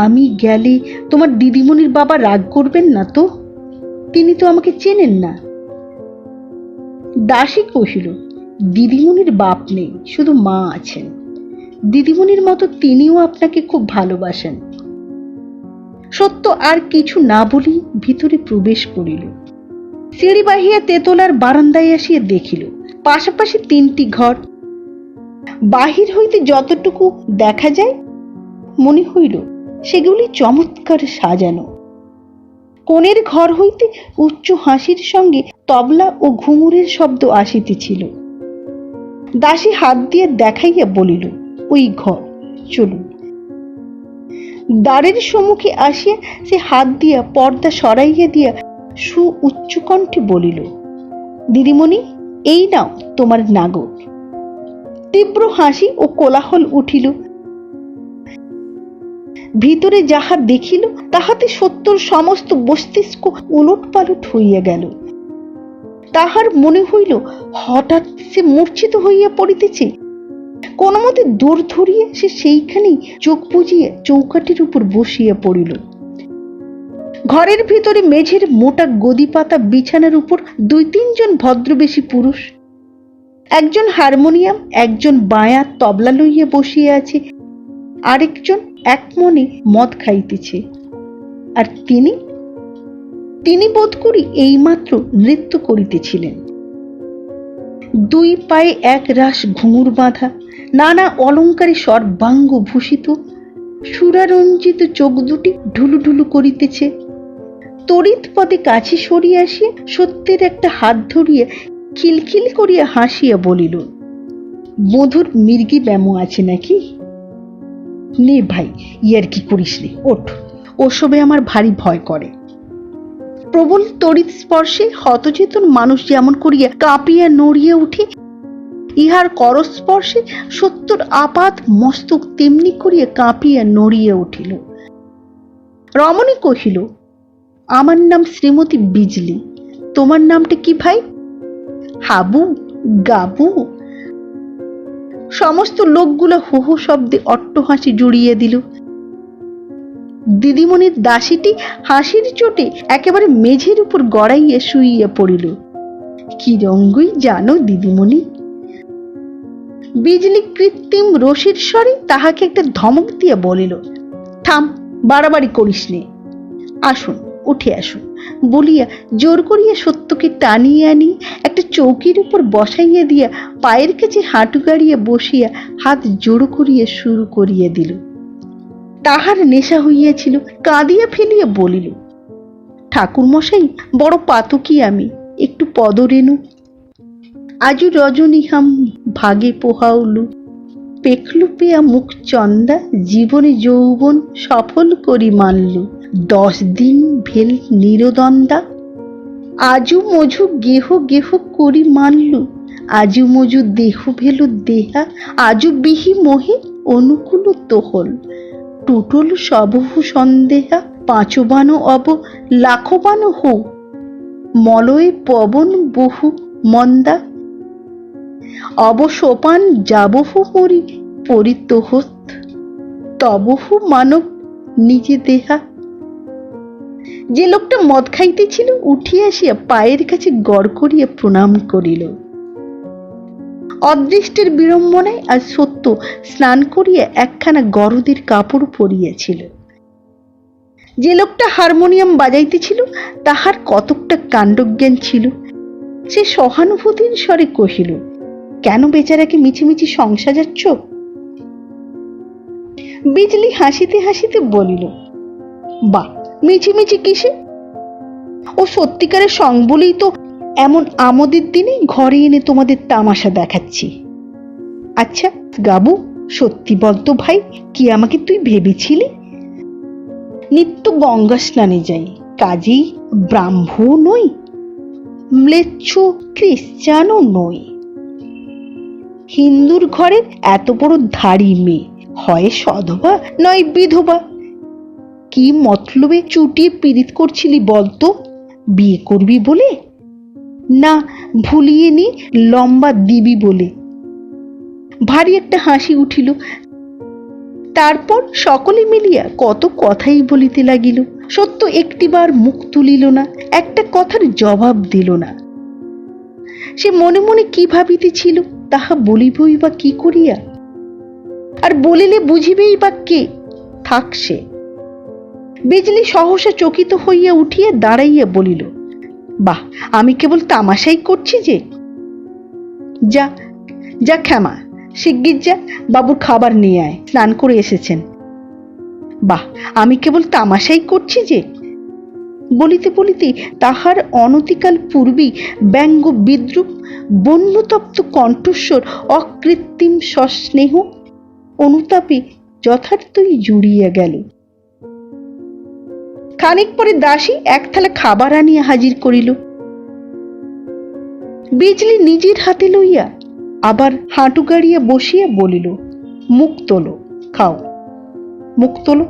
আমি গেলে তোমার দিদিমণির বাবা রাগ করবেন না তো? তিনি তো আমাকে চেনেন না। দাসী কহিল, দিদিমণির বাপ নেই, শুধু মা আছেন। দিদিমণির মতো তিনিও আপনাকে খুব ভালোবাসেন। সত্য আর কিছু না বলি ভিতরে প্রবেশ করিল। সিঁড়ি বাহিয়া তেতলার বারান্দায় আসিয়া দেখিল পাশাপাশি তিনটি ঘর। বাহির হইতে যতটুকু দেখা যায় মনে হইল সেগুলি চমৎকার সাজানো। কোণের ঘর হইতে উচ্চ হাসির সঙ্গে তবলা ও ঘুঙুরের শব্দ আসিতেছিল। দাসী হাত দিয়ে দেখাইয়া বলিল, ওই ঘর, চলুন। দ্বারের সম্মুখে আসিয়া সে হাত দিয়া পর্দা সরাইয়া দিয়া সু উচ্চ কণ্ঠে বলিল, দিদিমণি, এই নাও তোমার নাগর। তীব্র হাসি ও কোলাহল উঠিল। ভিতরে যাহা দেখিল তাহাতে সত্যর সমস্ত মস্তিষ্ক উলট পালট হইয়া গেল। তাহার মনে হইল হঠাৎ সে মূর্ছিত হইয়া পড়িতেছে। কোন মতে দৌড় ধরিয়া সে সেইখানেই চোখ বুজিয়া চৌকাটির উপর বসিয়া পড়িল। ঘরের ভিতরে মেঝের মোটা গদি পাতা বিছানার উপর দুই তিনজন ভদ্রবেশী পুরুষ। একজন হারমোনিয়াম, একজন বায়া তবলা লইয়া বসিয়া আছে, আরেকজন এক মনে মদ খাইতেছে। আর তিনি বোধ করি এইমাত্র নৃত্য করিতেছিলেন। দুই পায়ে এক রাস ঘুঙুর বাঁধা, নানা অলঙ্কারে সর্বাঙ্গ ভূষিত, সুরারঞ্জিত চোখ দুটি ঢুলু ঢুলু করিতেছে। তড়িৎ পদে কাছে সরিয়া আসিয়া সত্যের একটা হাত ধরিয়া খিলখিল করিয়া হাসিয়া বলিল, বধুর মির্গি ব্যামো আছে নাকি? নে ভাই, ইয়ার কি করিস নে, ওঠ, ওসবে আমার ভারী ভয় করে। প্রবল তড়িৎ স্পর্শে হতচেতন মানুষ যেমন করিয়া কাঁপিয়া নড়িয়া উঠে, ইহার করস্পর্শে সত্যর আপাত মস্তক তেমনি করিয়া কাঁপিয়া নড়িয়া উঠিল। রমণী কহিল, আমার নাম শ্রীমতী বিজলি, তোমার নামটা কি ভাই? হাবু, গাবু। সমস্ত লোকগুলো হো হো শব্দে অট্টহাসি জুড়িয়ে দিল। দিদিমণির দাসীটি হাসির চোটে একেবারে মেঝের উপর গড়াইয়া শুইয়া পড়িল। কি রঙ্গই জানো দিদিমণি? বিজলি কৃত্রিম রসির স্বরে তাহাকে একটা ধমক দিয়া বলিল, থাম, বাড়াবাড়ি করিস নে, আসুন, উঠে আসুন বলিয়া জোর করিয়া সত্যকে টানিয়া আনি একটা চৌকির উপর বসাইয়া দিয়া পায়ের কাছে হাঁটু গাড়িয়া বসিয়া হাত জোড়ো করিয়া শুরু করিয়া দিল। তাহার নেশা হইয়াছিল, কাঁদিয়া ফেলিয়া বলিল, ঠাকুর মশাই, বড় পাতকি আমি, একটু পদরেণু। আজু রজনী হাম ভাগে পোহাউলু, পেখলু পেয়া মুখ চন্দা, জীবনে যৌবন সফল করি মানলু, 10 দিন ভেল নিরদন্দা। আজু মজু গেহ গেহ করি মানলু, আজু মজু দেহ ভেলু দেহা, আজু বিহি মোহে অনুকূল তোহল, টুটল সবহু সন্দেহা, 5 বান অব লাখ বান হো, মলয়ে পবন বহু মন্দা, অবসোপান যাবহু মরি পরিতোহত, তবহু মানব নিজে দেহা। যে লোকটা মদ খাইতেছিল উঠিয়া আসিয়া পায়ের কাছে গড় করিয়া প্রণাম করিল। অদৃষ্টের বিড়ম্বনায় আজ সত্য স্নান করিয়া একখানা গরদের কাপড় পরিয়াছিল। যে লোকটা হারমোনিয়াম বাজাইতেছিল তাহার কতকটা কাণ্ডজ্ঞান ছিল। সে সহানুভূতির স্বরে কহিল, কেন বেচারাকে মিছিমিছি সংসার যাচ্ছ? বিজলি হাসিতে হাসিতে বলিল, বা মিছিমিছি কিসে? ও সত্যিকারের সং বলেই তো এমন আমোদের দিনে ঘরে এনে তোমাদের তামাশা দেখাচ্ছি। আচ্ছা গাবু, সত্যি বলতো ভাই, কি আমাকে তুই ভেবেছিলি? নিত্য গঙ্গা স্নানে যাই, কাজেই ব্রাহ্মণ নই, ম্লেচ্ছ খ্রিস্টানও নই। হিন্দুর ঘরের এত বড় ধাড়ি মেয়ে, হয় সধবা নয় বিধবা। কি মতলবে চুটিয়ে পীড়িত করছিলি বলতো? বিয়ে করবি বলে? না ভুলিয়ে নি লম্বা দিবি বলে? ভারী একটা হাসি উঠিল। তারপর সকলে মিলিয়া কত কথাই বলিতে লাগিল। সত্য একটিবার মুখ তুলিল না, একটা কথার জবাব দিল না। সে মনে মনে কি ভাবিতেছিল তাহা বলিবই বা কি করিয়া? আর বলিলে বুঝিবেই বা কে? থাক সে। বিজলি সহসা চকিত হইয়া উঠিয়া দাঁড়াইয়া বলিল, বাহ, আমি কেবল তামাশাই করছি যে। যা যা ক্ষমা, শিগগির যা, বাবুর খাবার নিয়ে আয়, স্নান করে এসেছেন। বাহ, আমি কেবল তামাশাই করছি যে। বলিতে বলিতে তাহার অনতিকাল পূর্বেই ব্যঙ্গ বিদ্রুপ, বন্যতপ্ত কণ্ঠস্বর, অকৃত্রিম সস্নেহ অনুতাপে যথার্থই জুড়িয়া গেল। খানিক পরে দাসী এক থালা খাবার আনিয়া হাজির করিল। বিজলি নিজের হাতে লইয়া আবার হাঁটু গাড়িয়া বসিয়া বলিল, মুখ তোলো, খাও, মুখ তোলো।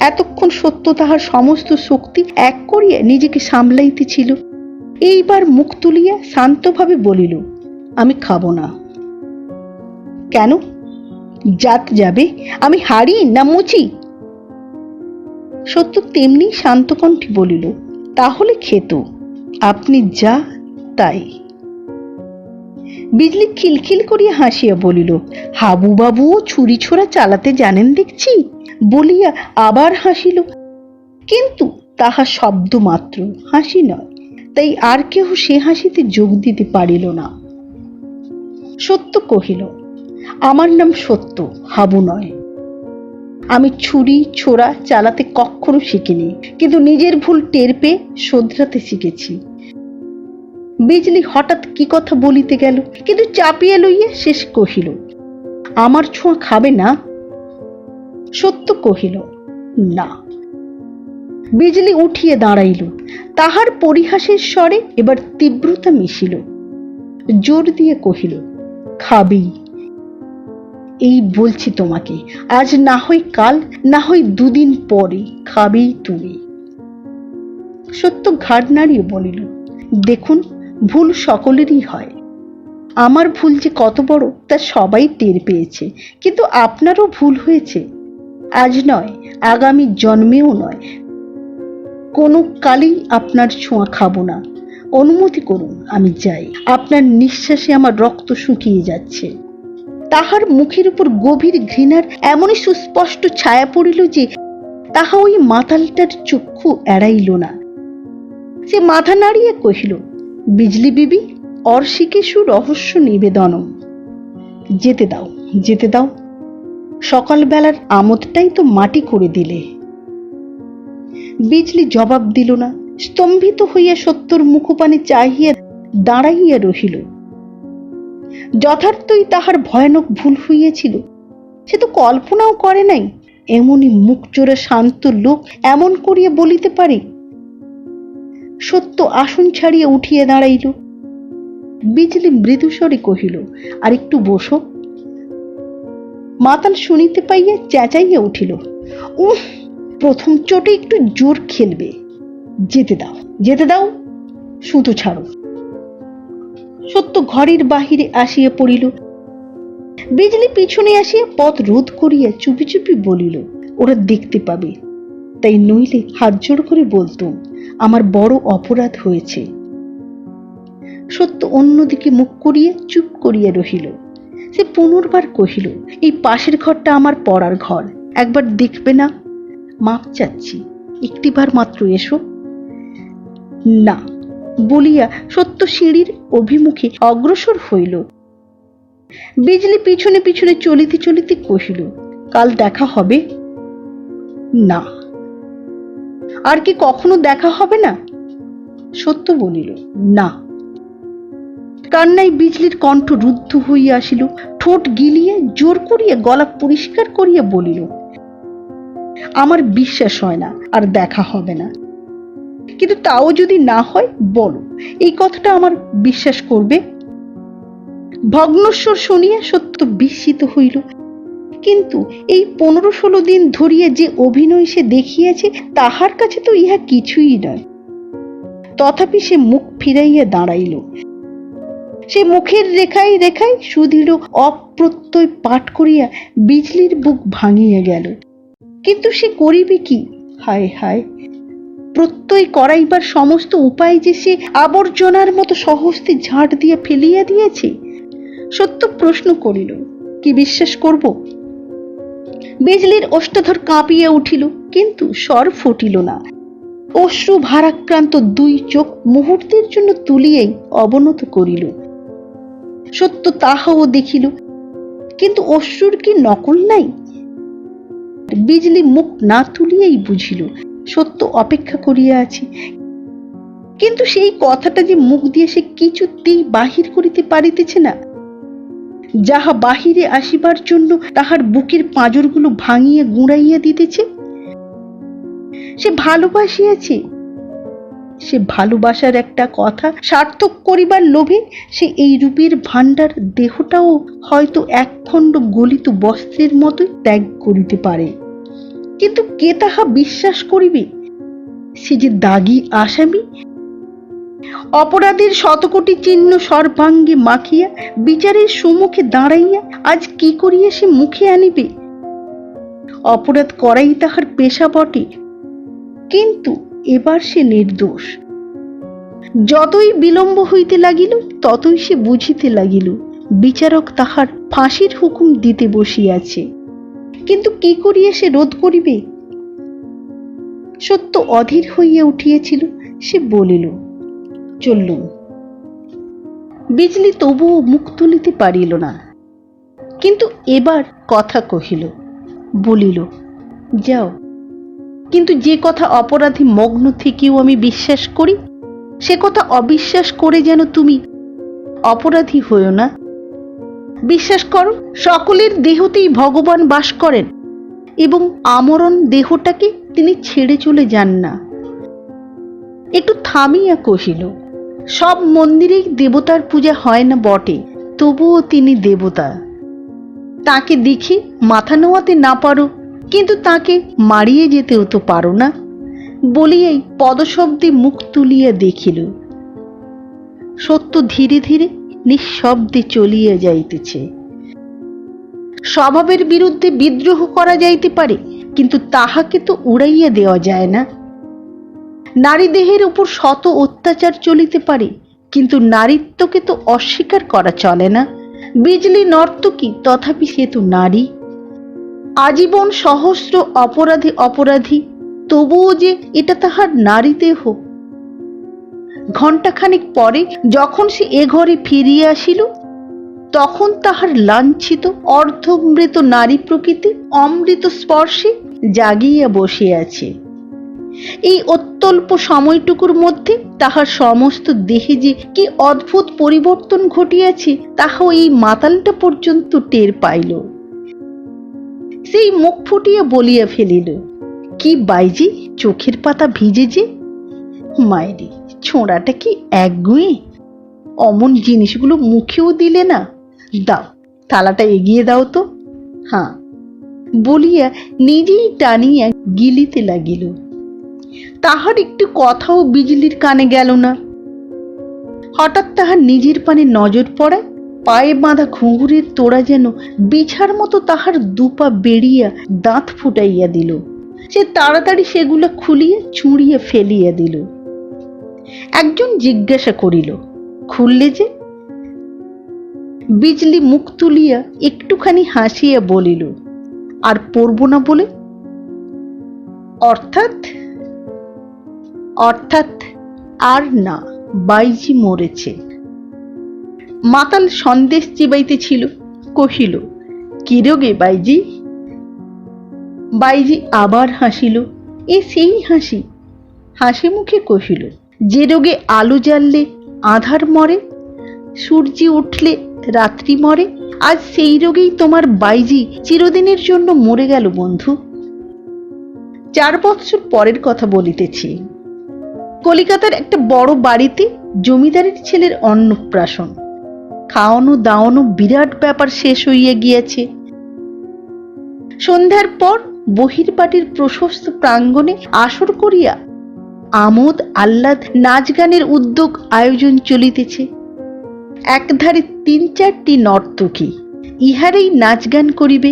এতক্ষণ সত্য তাহার সমস্ত শক্তি এক করিয়া নিজেকে সামলাইতেছিল। এইবার মুখ তুলিয়া শান্তভাবে বলিল, আমি খাবো না। কেন? জাত যাবে? আমি হাড়ি না মুচি? সত্য তেমনি শান্ত কণ্ঠে বলিল, তাহলে খেত, আপনি যা তাই। বিজলি খিলখিল করিয়া হাসিয়া বলিল, হাবু বাবুও ছুরি ছোড়া চালাতে জানেন দেখছি, বলিয়া আবার হাসিল। কিন্তু তাহা শব্দ মাত্র, হাসি নয়। তাই আর কেহ সে হাসিতে যোগ দিতে পারিল না। সত্য কহিল, আমার নাম সত্য, হাবু নয়। আমি ছুরি ছোড়া চালাতে কখনো শিখিনি, কিন্তু নিজের ভুল টের পেয়ে শোধরাতে শিখেছি। বিজলি হঠাৎ কি কথা বলিতে গেল, কিন্তু চাপিয়া লইয়া শেষ কহিল, আমার ছোঁয়া খাবে না? সত্য কহিল, না। বিজলি উঠিয়া দাঁড়াইল, তাহার পরিহাসের স্বরে এবার তীব্রতা মিশিল। জোর দিয়ে কহিল, খাবি। এই বলছি তোমাকে, আজ না হয় কাল, না হয় দুদিন পরে খাবেই তুমি। সত্য ঘাড় নাড়িয়ে বলিল, দেখুন, ভুল সকলেরই হয়। আমার ভুল যে কত বড় তা সবাই টের পেয়েছে, কিন্তু আপনারও ভুল হয়েছে। আজ নয়, আগামী জন্মেও নয়, কোনো কালেই আপনার ছোঁয়া খাবো না। অনুমতি করুন আমি যাই, আপনার নিঃশ্বাসে আমার রক্ত শুকিয়ে যাচ্ছে। তাহার মুখের উপর গভীর ঘৃণার এমনই সুস্পষ্ট ছায়া পড়িল যে তাহা ওই মাতালটার চক্ষু এড়াইল না। সে মাথা নাড়িয়ে কহিল, বিজলি বিবি, অর্ষিকেশু রহস্য নিবেদনম। যেতে দাও, যেতে দাও, সকালবেলার আমোদটাই তো মাটি করে দিলে। বিজলি জবাব দিল না, স্তম্ভিত হইয়া সত্যর মুখপানে চাহিয়া দাঁড়াইয়া রহিল। যথার্থই তাহার ভয়ানক ভুল হইয়াছিল। সে তো কল্পনাও করে নাই এমনই মুখ চোরা শান্ত লোক এমন করিয়া বলিতে পারে। সত্য আসন ছাড়িয়া উঠিয়া দাঁড়াইল। বিজলি মৃদুস্বরে কহিল, আর একটু বসো। মাতাল শুনিতে পাইয়া চেঁচাইয়া উঠিল, উহ, প্রথম চোটে একটু জোর খেলবে। যেতে দাও, যেতে দাও, সুতো ছাড়ো। সত্য ঘরের বাহিরে আসিয়া পড়িল। বিজলি পিছনে আসিয়া পথ রোধ করিয়া চুপি চুপি বলিল, ওরা দেখতে পাবে, তাই নইলে হাত জোড় করে বলতুম আমার বড় অপরাধ হয়েছে। সত্য অন্যদিকে মুখ করিয়া চুপ করিয়া রহিল। সে পুনর্বার কহিল, এই পাশের ঘরটা আমার পড়ার ঘর, একবার দেখবে না? মাপ চাচ্ছি, একটিবার মাত্র এসো। না বলিয়া সত্য সিঁড়ির অভিমুখে অগ্রসর হইল। বিজলি পিছনে পিছনে চলিতে চলিতে কহিল, কাল দেখা হবে? না। আর কি কখনো দেখা হবে না? সত্য বলিল, না। কান্নায় বিজলির কণ্ঠ রুদ্ধ হইয়া আসিল। ঠোঁট গিলিয়ে জোর করিয়া গলা পরিষ্কার করিয়া বলিল, আমার বিশ্বাস হয় না আর দেখা হবে না, কিন্তু তাও যদি না হয় বলো, এই কথাটা আমার বিশ্বাস করবে? ভগ্নস্বর শুনিয়া সত্য বিস্মিত হইল। কিন্তু এই 15-16 দিন ধরিয়া যে অভিনয় সে দেখিয়াছে তাহার কাছে তো ইহা কিছুই নয়। তথাপি সে মুখ ফিরাইয়া দাঁড়াইল। সে মুখের রেখায় রেখায় সুদৃঢ় অপ্রত্যয় পাঠ করিয়া বিজলির বুক ভাঙিয়া গেল। কিন্তু সে করিবে কি? হায় হায়, প্রত্যয় করাইবার সমস্ত উপায় যে সে আবর্জনার মতো সহস্তে ঝাঁট দিয়া ফেলিয়া দিয়েছে। সত্য প্রশ্ন করিল, কি বিশ্বাস করব? বিজলির ওষ্ঠধর কাঁপিয়া উঠিল, কিন্তু স্বর ফুটিল না। অশ্রু ভারাক্রান্ত দুই চোখ মুহূর্তের জন্য তুলিয়াই অবনত করিল। সত্য তাহাও দেখিল, কিন্তু অশ্রুর কি নকল নাই? বিজলি মুখ না তুলিয়াই বুঝিল সত্য অপেক্ষা করিয়া আছে, কিন্তু সেই কথাটা যে মুখ দিয়ে সে কিছুতেই বাহির করিতে পারিতেছে না। যাহা বাহিরে আসিবার জন্য তাহার বুকের পাঁজরগুলো ভাঙিয়া গুঁড়াইয়া দিতেছে। সে ভালোবাসিয়াছে। সে ভালোবাসার একটা কথা সার্থক করিবার লোভে সে এই রূপের ভাণ্ডার দেহটাও হয়তো একখণ্ড গলিত বস্ত্রের মতোই ত্যাগ করিতে পারে, কিন্তু কে তাহা বিশ্বাস করিবে? সে যে দাগী আসামি। অপরাধের শতকোটি চিহ্ন সর্বাঙ্গে মাখিয়া বিচারের সম্মুখে দাঁড়াইয়া আজ কি করিয়া সে মুখে আনিবে? অপরাধ করাই তাহার পেশা বটে, কিন্তু এবার সে নির্দোষ। যতই বিলম্ব হইতে লাগিল ততই সে বুঝিতে লাগিল বিচারক তাহার ফাঁসির হুকুম দিতে বসিয়াছে, কিন্তু কি করিয়া সে রোধ করিবে? সত্য অধীর হইয়া উঠিয়াছিল। সে বলিল, চললুম। বিজলি তবুও মুখ তুলিতে পারিল না, কিন্তু এবার কথা কহিল, বলিল, যাও, কিন্তু যে কথা অপরাধী মগ্ন থেকেও আমি বিশ্বাস করি সে কথা অবিশ্বাস করে যেন তুমি অপরাধী হয়েও না। বিশ্বাস করো, সকলের দেহতেই ভগবান বাস করেন এবং আমরণ দেহটাকে তিনি ছেড়ে চলে যান না। একটু থামিয়া কহিল, সব মন্দিরেই দেবতার পূজা হয় না বটে, তবুও তিনি দেবতা। তাকে দেখে মাথা নোয়াতে না পারো, কিন্তু তাকে মারিয়ে যেতেও তো পারো না। বলিয়াই পদশব্দে মুখ তুলিয়া দেখিল সত্য ধীরে ধীরে নিঃশব্দে চলিয়া যাইতেছে। স্বভাবের বিরুদ্ধে বিদ্রোহ করা যাইতে পারে, কিন্তু তাহাকে তো উড়াইয়া দেওয়া যায় না। নারী দেহের উপর শত অত্যাচার চলিতে পারে, কিন্তু নারীত্বকে তো অস্বীকার করা চলে না। বিজলি নর্তকী, তথাপি সে তো নারী। আজীবন সহস্র অপরাধী অপরাধী, তবুও যে এটা তাহার নারী দেহ। ঘণ্টাখানেক পরে যখন সে এ ঘরে ফিরিয়া আসিল, তখন তাহার লাঞ্ছিত অর্ধমৃত নারী প্রকৃতি অমৃত স্পর্শে জাগিয়া বসিয়াছে। এই অত্যল্প সময়টুকুর মধ্যে তাহার সমস্ত দেহে যে কি অদ্ভুত পরিবর্তন ঘটিয়াছে, তাহা এই মাতালটা পর্যন্ত টের পাইল। সেই মুখ ফুটিয়া বলিয়া ফেলিল, কি বাইজি, চোখের পাতা ভিজে যে। মায়েরি, ছোঁড়াটা কি একগুঁয়ে, অমন জিনিসগুলো মুখেও দিলে না। দাও, থালাটা এগিয়ে দাও তো। হ্যাঁ, বলিয়া নিজেই টানিয়া গিলিতে লাগিল। তাহার একটু কথাও বিজলির কানে গেল না। হঠাৎ তাহার নিজের পানে নজর পড়ায় পায়ে বাঁধা ঘুঙুরের তোড়া যেন বিছার মতো তাহার দুপা বেড়িয়া দাঁত ফুটাইয়া দিল। সে তাড়াতাড়ি সেগুলো খুলিয়া চুঁড়িয়া ফেলিয়া দিল। একজন জিজ্ঞাসা করিল, খুললে যে? বিজলি মুখ তুলিয়া একটুখানি হাসিয়া বলিল, আর পরব না বলে। অর্থাৎ? অর্থাৎ আর না, বাইজি মরেছে। মাতাল সন্দেশ চিবাইতেছিল, কহিল, কি রোগে বাইজি? বাইজি আবার হাসিল, এ সেই হাসি। হাসি মুখে কহিল, যে রোগে আলো জ্বাললে আধার মরে, সূর্যি উঠলে রাত্রি মরে, আজ সেই রোগেই তোমার বাইজি চিরদিনের জন্য মরে গেল বন্ধু। 4 বৎসর পরের কথা বলিতেছি। কলিকাতার একটা বড় বাড়িতে জমিদারের ছেলের অন্নপ্রাশন। খাওয়ানো দাওয়ানো বিরাট ব্যাপার শেষ হইয়া গিয়াছে। সন্ধ্যার পর বহির্বাটির প্রশস্ত প্রাঙ্গণে আসর করিয়া আমোদ আহ্লাদ নাচ গানের উদ্যোগ আয়োজন চলিতেছে। একধারে 3-4টি নর্তকী ইহারেই নাচ গান করিবে।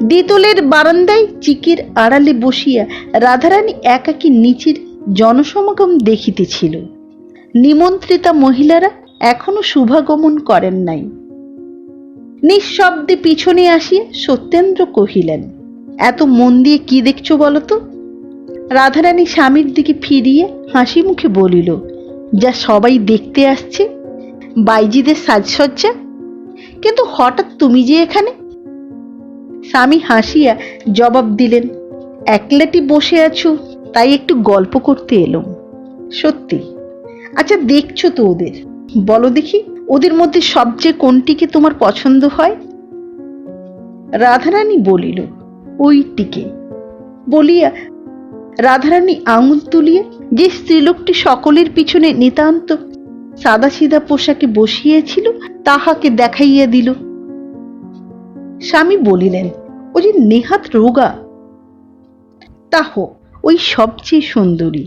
দ্বিতলের বারান্দায় চিকের আড়ালে বসিয়া রাধারানী একাকী নিচের জনসমাগম দেখিতেছিল। নিমন্ত্রিতা মহিলারা এখনো শুভাগমন করেন নাই। নিঃশব্দে পিছনে আসিয়া সত্যেন্দ্র কহিলেন, এত মন দিয়ে কি দেখছো বলো তো? রাধারানী স্বামীর দিকে ফিরিয়ে হাসি মুখে বলিল, যা সবাই দেখতে আসছে, বাইজিদের সাজসজ্জা। কিন্তু হঠাৎ তুমি যে এখানে? স্বামী হাসিয়া জবাব দিলেন, একলাটি বসে আছো, তাই একটু গল্প করতে এলাম। সত্যি? আচ্ছা, দেখছো তো ওদের, বলো দেখি ওদের মধ্যে সবচেয়ে কোনটিকে তোমার পছন্দ হয়? রাধারানী বলিল, ওইটিকে। বলিয়া রাধারানী আঙুল তুলিয়া যে স্ত্রীলোকটি সকলের পিছনে নিতান্ত সাদাসিধা পোশাকে বসিয়েছিল তাহাকে দেখাইয়া দিল। স্বামী বলিলেন, ও যে নেহাত রোগা। তা হোক, ওই সবচেয়ে সুন্দরী,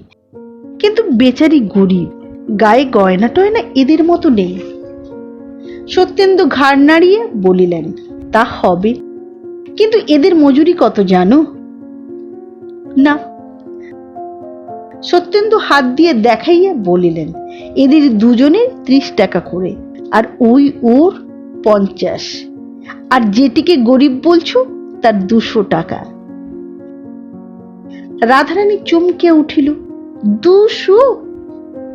কিন্তু বেচারি গরিব, গায়ে গয়না টয়না এদের মতো নেই। সত্যেন্দু ঘাড় নাড়িয়ে বলিলেন, তা হবে, কিন্তু এদের মজুরি কত জানো? না। সত্যেন্দু হাত দিয়ে দেখাইয়া বলিলেন, এদের দুজনের 30 টাকা করে, আর ওই ওর 50, আর যেটিকে গরিব বলছো তার 200 টাকা। রাধারানী চমকে উঠিল, 200?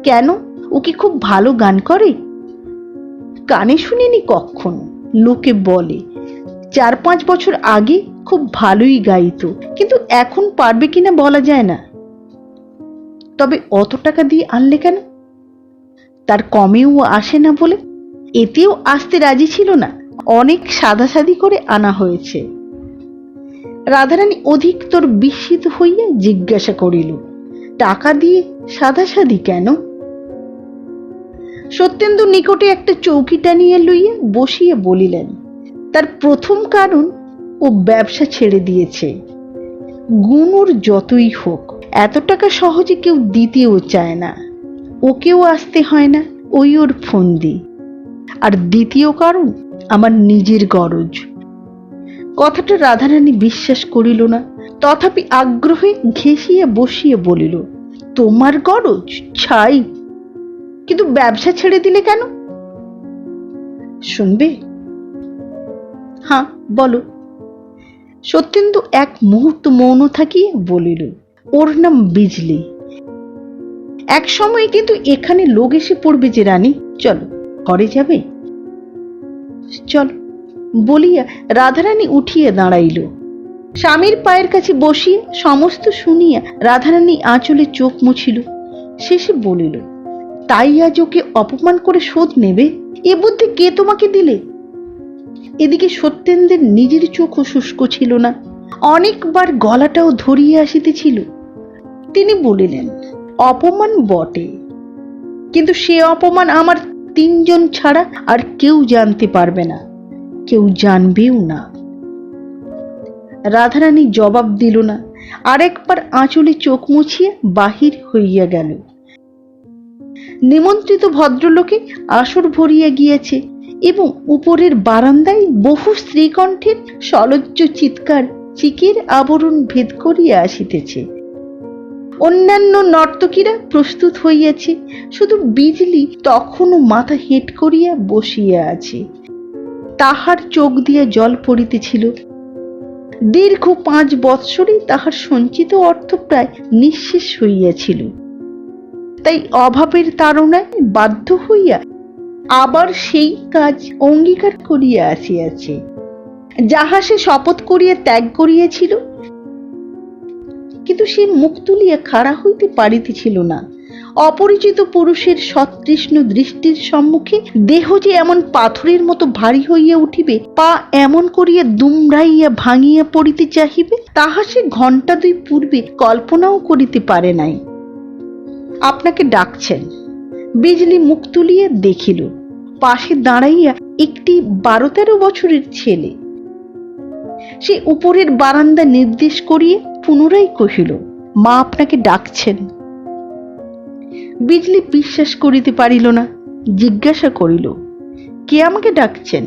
কেন, ও কি খুব ভালো গান করে? কানে শুনিনি কখনো, লোকে বলে। 4-5 বছর আগে খুব ভালোই গাইতো, কিন্তু এখন পারবে কিনা বলা যায় না। তবে অত টাকা দিয়ে আনলে কেন? তার কমেও আসে না বলে? এতেও আসতে রাজি ছিল না, অনেক সাদাসাদি করে আনা হয়েছে। রাধারানী অধিকতর বিস্মিত হইয়া জিজ্ঞাসা করিল, টাকা দিয়ে সাদাসাদি কেন? সত্যেন্দু নিকটে একটা চৌকি টানিয়া লইয়া বসিয়া বলিলেন, তার প্রথম কারণ ও ব্যবসা ছেড়ে দিয়েছে। গুণ ওর যতই হোক, এত টাকা সহজে কেউ দিতেও চায় না, ওকেও আসতে হয় না, ওই ওর ফন্দি। আর দ্বিতীয় কারণ আমার নিজের গরজ। কথাটা রাধারানী বিশ্বাস করিল না, তথাপি আগ্রহে ঘেঁষিয়া বসিয়া বলিল, তোমার গরজ? ছাই। কিন্তু ব্যবসা ছেড়ে দিলে কেন? শুনবে? হ্যাঁ, বলো। সত্যেন্দু এক মুহূর্ত মৌন থাকিয়ে বলিল, ওর নাম বিজলি। এক সময় কিন্তু এখানে লোক এসে পড়বে যে রানী, চলো ঘরে যাবে? চলো বলিয়া রাধারানী উঠিয়া দাঁড়াইল। স্বামীর পায়ের কাছে বসিয়া সমস্ত শুনিয়া রাধারানী আঁচলে চোখ মুছিল। শেষে বলিল, তাই আজ ওকে অপমান করে শোধ নেবে? এ বুদ্ধি কে তোমাকে দিলে? এদিকে সত্যেন্দ্রের নিজের চোখও শুষ্ক ছিল না, অনেকবার গলাটাও ধরিয়া আসিতেছিল। তিনি বলিলেন, অপমান বটে, কিন্তু সে অপমান আমার 3 জন ছাড়া আর কেউ জানতে পারবে না, কেউ জানবেও না। রাধারানী জবাব দিল না, আরেকবার আঁচলে চোখ মুছিয়া বাহির হইয়া গেল। নিমন্ত্রিত ভদ্রলোকে আসর ভরিয়া গিয়েছে এবং উপরের বারান্দায় বহু স্ত্রীকণ্ঠের সলজ্জ চিৎকার চিকের আবরণ ভেদ করিয়া আসিতেছে। অন্যান্য নর্তকীরা প্রস্তুত হইয়াছে, শুধু বিজলি তখনও মাথা হেঁট করিয়া বসিয়া আছে। তাহার চোখ দিয়া জল পড়িতেছিল। দীর্ঘ 5 বৎসরে তাহার সঞ্চিত অর্থ প্রায় নিঃশেষ হইয়াছিল। তাই অভাবের তাড়নায় বাধ্য হইয়া আবার সেই কাজ অঙ্গীকার করিয়া আসিয়াছে, যাহা সে শপথ করিয়া ত্যাগ করিয়াছিল। কিন্তু সে মুখ তুলিয়া খাড়া হইতে পারিতেছিল না। অপরিচিত পুরুষের সতৃষ্ণ দৃষ্টির সম্মুখে দেহ যে এমন পাথরের মতো ভারী হইয়া উঠিবে, পা এমন করিয়া দুমড়াইয়া ভাঙিয়া পড়িতে চাহিবে, তাহা সে ঘণ্টা 2 পূর্বে কল্পনাও করিতে পারে নাই। আপনাকে ডাকছেন। বিজলি মুখ তুলিয়া দেখিল, পাশে দাঁড়াইয়া একটি 12-13 বছরের ছেলে। সে উপরের বারান্দা নির্দেশ করিয়া পুনরায় কহিল, মা আপনাকে ডাকছেন। বিজলি বিশ্বাস করিতে পারিল না, জিজ্ঞাসা করিল, কে আমাকে ডাকছেন?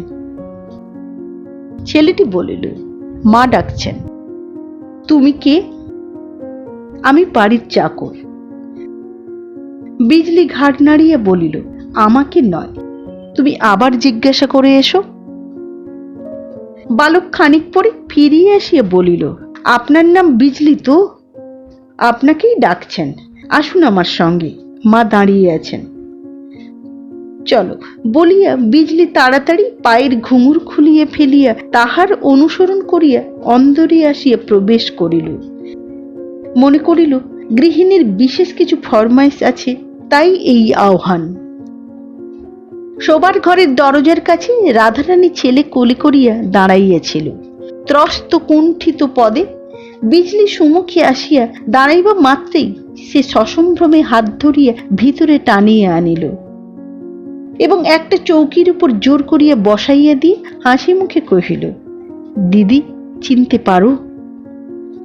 ছেলেটি বলিল, মা ডাকছেন। তুমি কে? আমি বাড়ির চাকর। বিজলি ঘাড় নাড়িয়া বলিল, আমাকে নয়, তুমি আবার জিজ্ঞাসা করে এসো। বালক খানিক পরে ফিরিয়ে আসিয়া বলিল, আপনার নাম বিজলি তো? আপনাকেই ডাকছেন, আসুন আমার সঙ্গে, মা দাঁড়িয়ে আছেন। চলো বলিয়া বিজলি তাড়াতাড়ি পায়ের ঘুঙুর খুলিয়া ফেলিয়া তাহার অনুসরণ করিয়া অন্দরে আসিয়া প্রবেশ করিল। মনে করিল গৃহিণীর বিশেষ কিছু ফরমাইশ আছে, তাই এই আহ্বান। শোবার ঘরের দরজার কাছে রাধারানী ছেলে কোলে করিয়া দাঁড়াইয়াছিল। ত্রস্ত কুণ্ঠিত পদে বিজলি সুমুখে আসিয়া দাঁড়াইবা মাত্রেই সে সসম্ভ্রমে হাত ধরিয়া ভিতরে টানিয়া আনিল এবং একটা চৌকির উপর জোর করিয়া বসাইয়া দিয়ে হাসি মুখে কহিল, দিদি, চিনতে পারো?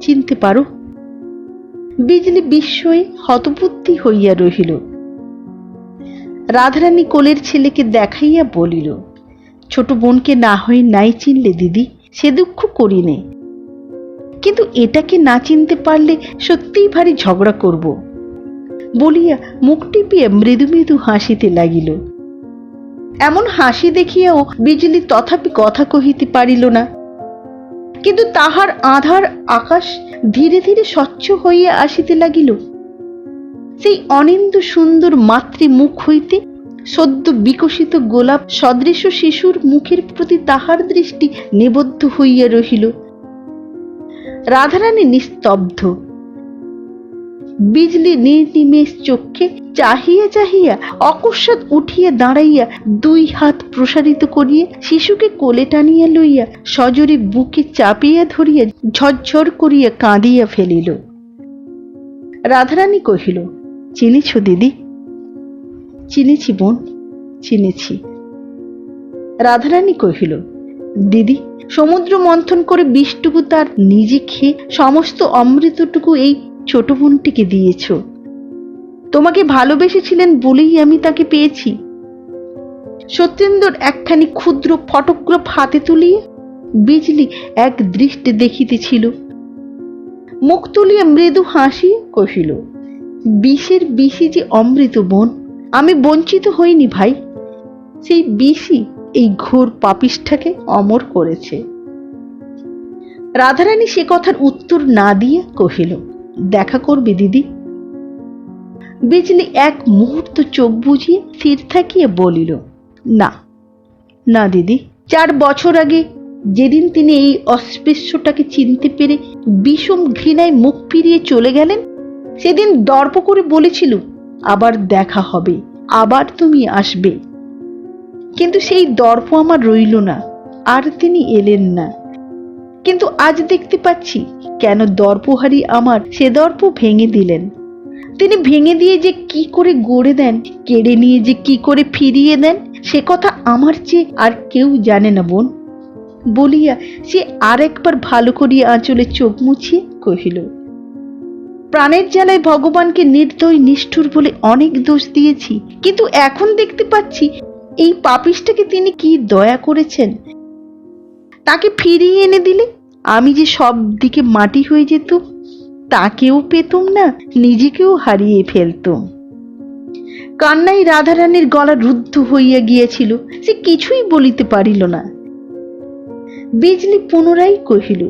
চিনতে পারো? বিজলি বিস্ময়ে হতবুদ্ধি হইয়া রহিল। রাধারানী কোলের ছেলেকে দেখাইয়া বলিল, ছোট বোনকে না হয় নাই চিনলে দিদি, সে দুঃখ করি নে, কিন্তু এটাকে না চিনতে পারলে সত্যিই ভারী ঝগড়া করব বলিয়া মুখ টিপিয়া মৃদু মৃদু হাসিতে লাগিল। এমন হাসি দেখিয়াও বিজলি তথাপি কথা কহিতে পারিল না। কিন্তু তাহার আধার আকাশ ধীরে ধীরে স্বচ্ছ হইয়া আসিতে লাগিল। সেই অনিন্দ্য সুন্দর মাতৃ মুখ হইতে সদ্য বিকশিত গোলাপ সদৃশ শিশুর মুখের প্রতি তাহার দৃষ্টি নিবদ্ধ হইয়া রহিল। রাধারানী নিস্তব্ধ। বিজলি নির্নিমেষ চক্ষে চাহিয়া চাহিয়া অকস্মাৎ উঠিয়া দাঁড়াইয়া দুই হাত প্রসারিত করিয়া শিশুকে কোলে টানিয়া লইয়া সজোরে বুকে চাপিয়া ধরিয়া ঝরঝর করিয়া কাঁদিয়া ফেলিল। রাধারানী কহিল, চিনেছ দিদি? চিনেছি বোন, চিনেছি। রাধারানী কহিল, দিদি সমুদ্র মন্থন করে বিষটুকু তার নিজে খেয়ে সমস্ত অমৃতটুকু এই ছোট বোনটিকে দিয়েছ। তোমাকে ভালোবেসেছিলেন বলেই আমি তাকে পেয়েছি। সত্যেন্দ্র একখানি ক্ষুদ্র ফটোগ্রাফ হাতে তুলিয়া বিজলি এক দৃষ্টে দেখিতেছিল। মুখ তুলিয়া মৃদু হাসিয়া কহিল, বিষের বিষই যে অমৃত বোন, আমি বঞ্চিত হইনি ভাই। সেই বিষই এই ঘোর পাপিষ্ঠাকে অমর করেছে। রাধারানী সে কথার উত্তর না দিয়ে কহিল, দেখা করবে দিদি? বিজলি এক মুহূর্ত চোখ বুজিয়ে স্থির থাকিয়া বলিল, না না দিদি। 4 বছর আগে যেদিন তিনি এই অস্পৃশ্যটাকে চিনতে পেরে বিষম ঘৃণায় মুখ ফিরিয়ে চলে গেলেন, সেদিন দর্প করে বলেছিল, আবার দেখা হবে, আবার তুমি আসবে। কিন্তু সেই দর্প আমার রইল না, আর তিনি এলেন না। কিন্তু আজ দেখতে পাচ্ছি কেন দর্পহারী আমার সে দর্প ভেঙে দিলেন। তিনি ভেঙে দিয়ে যে কি করে গড়ে দেন, কেড়ে নিয়ে যে কি করে ফিরিয়ে দেন, সে কথা আমার চেয়ে আর কেউ জানে না বোন। বলিয়া সে আর একবার ভালো করিয়া আঁচলে চোখ মুছিয়ে কহিল, প্রাণের জ্বালায় ভগবানকে নির্দয় নিষ্ঠুর বলে অনেক দোষ দিয়েছি, কিন্তু এখন দেখতে পাচ্ছি এই পাপিষ্টাকে তিনি কি দয়া করেছেন। তাকে ফিরিয়ে এনে দিলে আমি যে সব দিকে মাটি হয়ে যেত, তাকেও পেতুম না, নিজেকেও হারিয়ে ফেলতুম। কান্নায় রাধারানীর গলা রুদ্ধ হইয়া গিয়েছিল, সে কিছুই বলিতে পারিল না। বিজলি পুনরায় কহিল,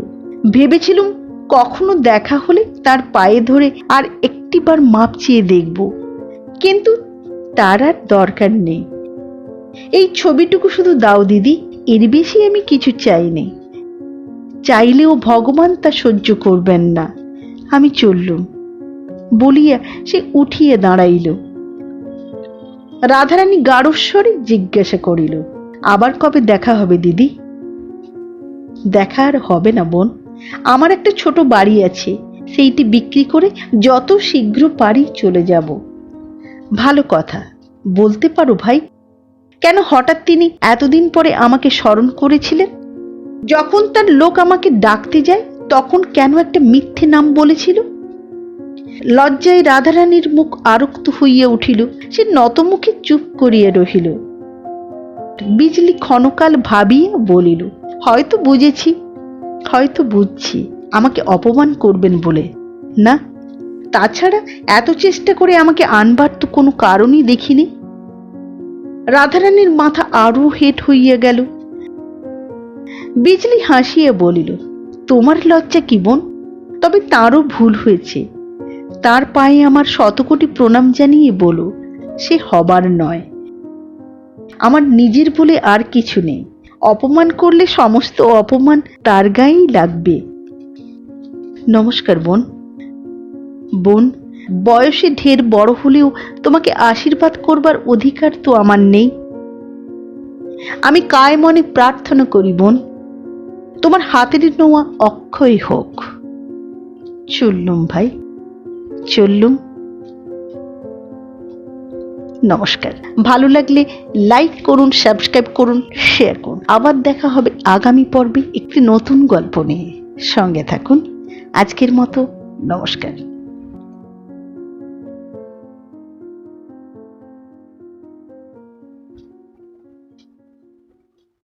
ভেবেছিলুম কখনো দেখা হলে তার পায়ে ধরে আর একটিবার মাপ চেয়ে দেখব, কিন্তু তার আর দরকার নেই। এই ছবিটুকু শুধু দাও দিদি, এর বেশি আমি কিছু চাইনি। চাইলেও ভগবান তা সহ্য করবেন না। আমি চললুম। বলিয়া সে উঠিয়া দাঁড়াইল। রাধারানী গাঢ়স্বরে জিজ্ঞাসা করিল, আবার কবে দেখা হবে দিদি? দেখা আর হবে না বোন। আমার একটা ছোট বাড়ি আছে, সেইটি বিক্রি করে যত শীঘ্র পারি চলে যাব। ভালো কথা, বলতে পারো ভাই, কেন হঠাৎ তিনি এতদিন পরে আমাকে স্মরণ করেছিলেন? যখন তার লোক আমাকে ডাকতে যায় তখন কেন একটা মিথ্যে নাম বলেছিল? লজ্জায় রাধারানীর মুখ আরক্ত হইয়া উঠিল। সে নতমুখে চুপ করিয়া রহিল। বিজলি ক্ষণকাল ভাবিয়া বলিল, হয়তো বুঝেছি, হয়তো বুঝছি, আমাকে অপমান করবেন বলে। না, তাছাড়া এত চেষ্টা করে আমাকে আনবার তো কোনো কারণই দেখিনি। রাধারানীর মাথা আরো হেঁট হইয়া গেল। বিজলি হাসিয়া বলিল, তোমার লজ্জা কি বোন? তবে তারও ভুল হয়েছে। তার পায়ে আমার শতকোটি প্রণাম জানিয়ে বলো, সে হবার নয়। আমার নিজের বলে আর কিছু নেই। অপমান করলে সমস্ত অপমান তার গায়েই লাগবে। নমস্কার বোন। বোন, বয়সে ঢের বড় হলেও তোমাকে আশীর্বাদ করবার অধিকার তো আমার নেই। আমি কায় মনে প্রার্থনা করি বোন, তোমার হাতের নোয়া অক্ষয় হোক। চললুম ভাই, চললুম। নমস্কার। ভালো লাগলে লাইক করুন, সাবস্ক্রাইব করুন, শেয়ার করুন। আবার দেখা হবে আগামী পর্বে একটি নতুন গল্প নিয়ে। সঙ্গে থাকুন। আজকের মতো নমস্কার।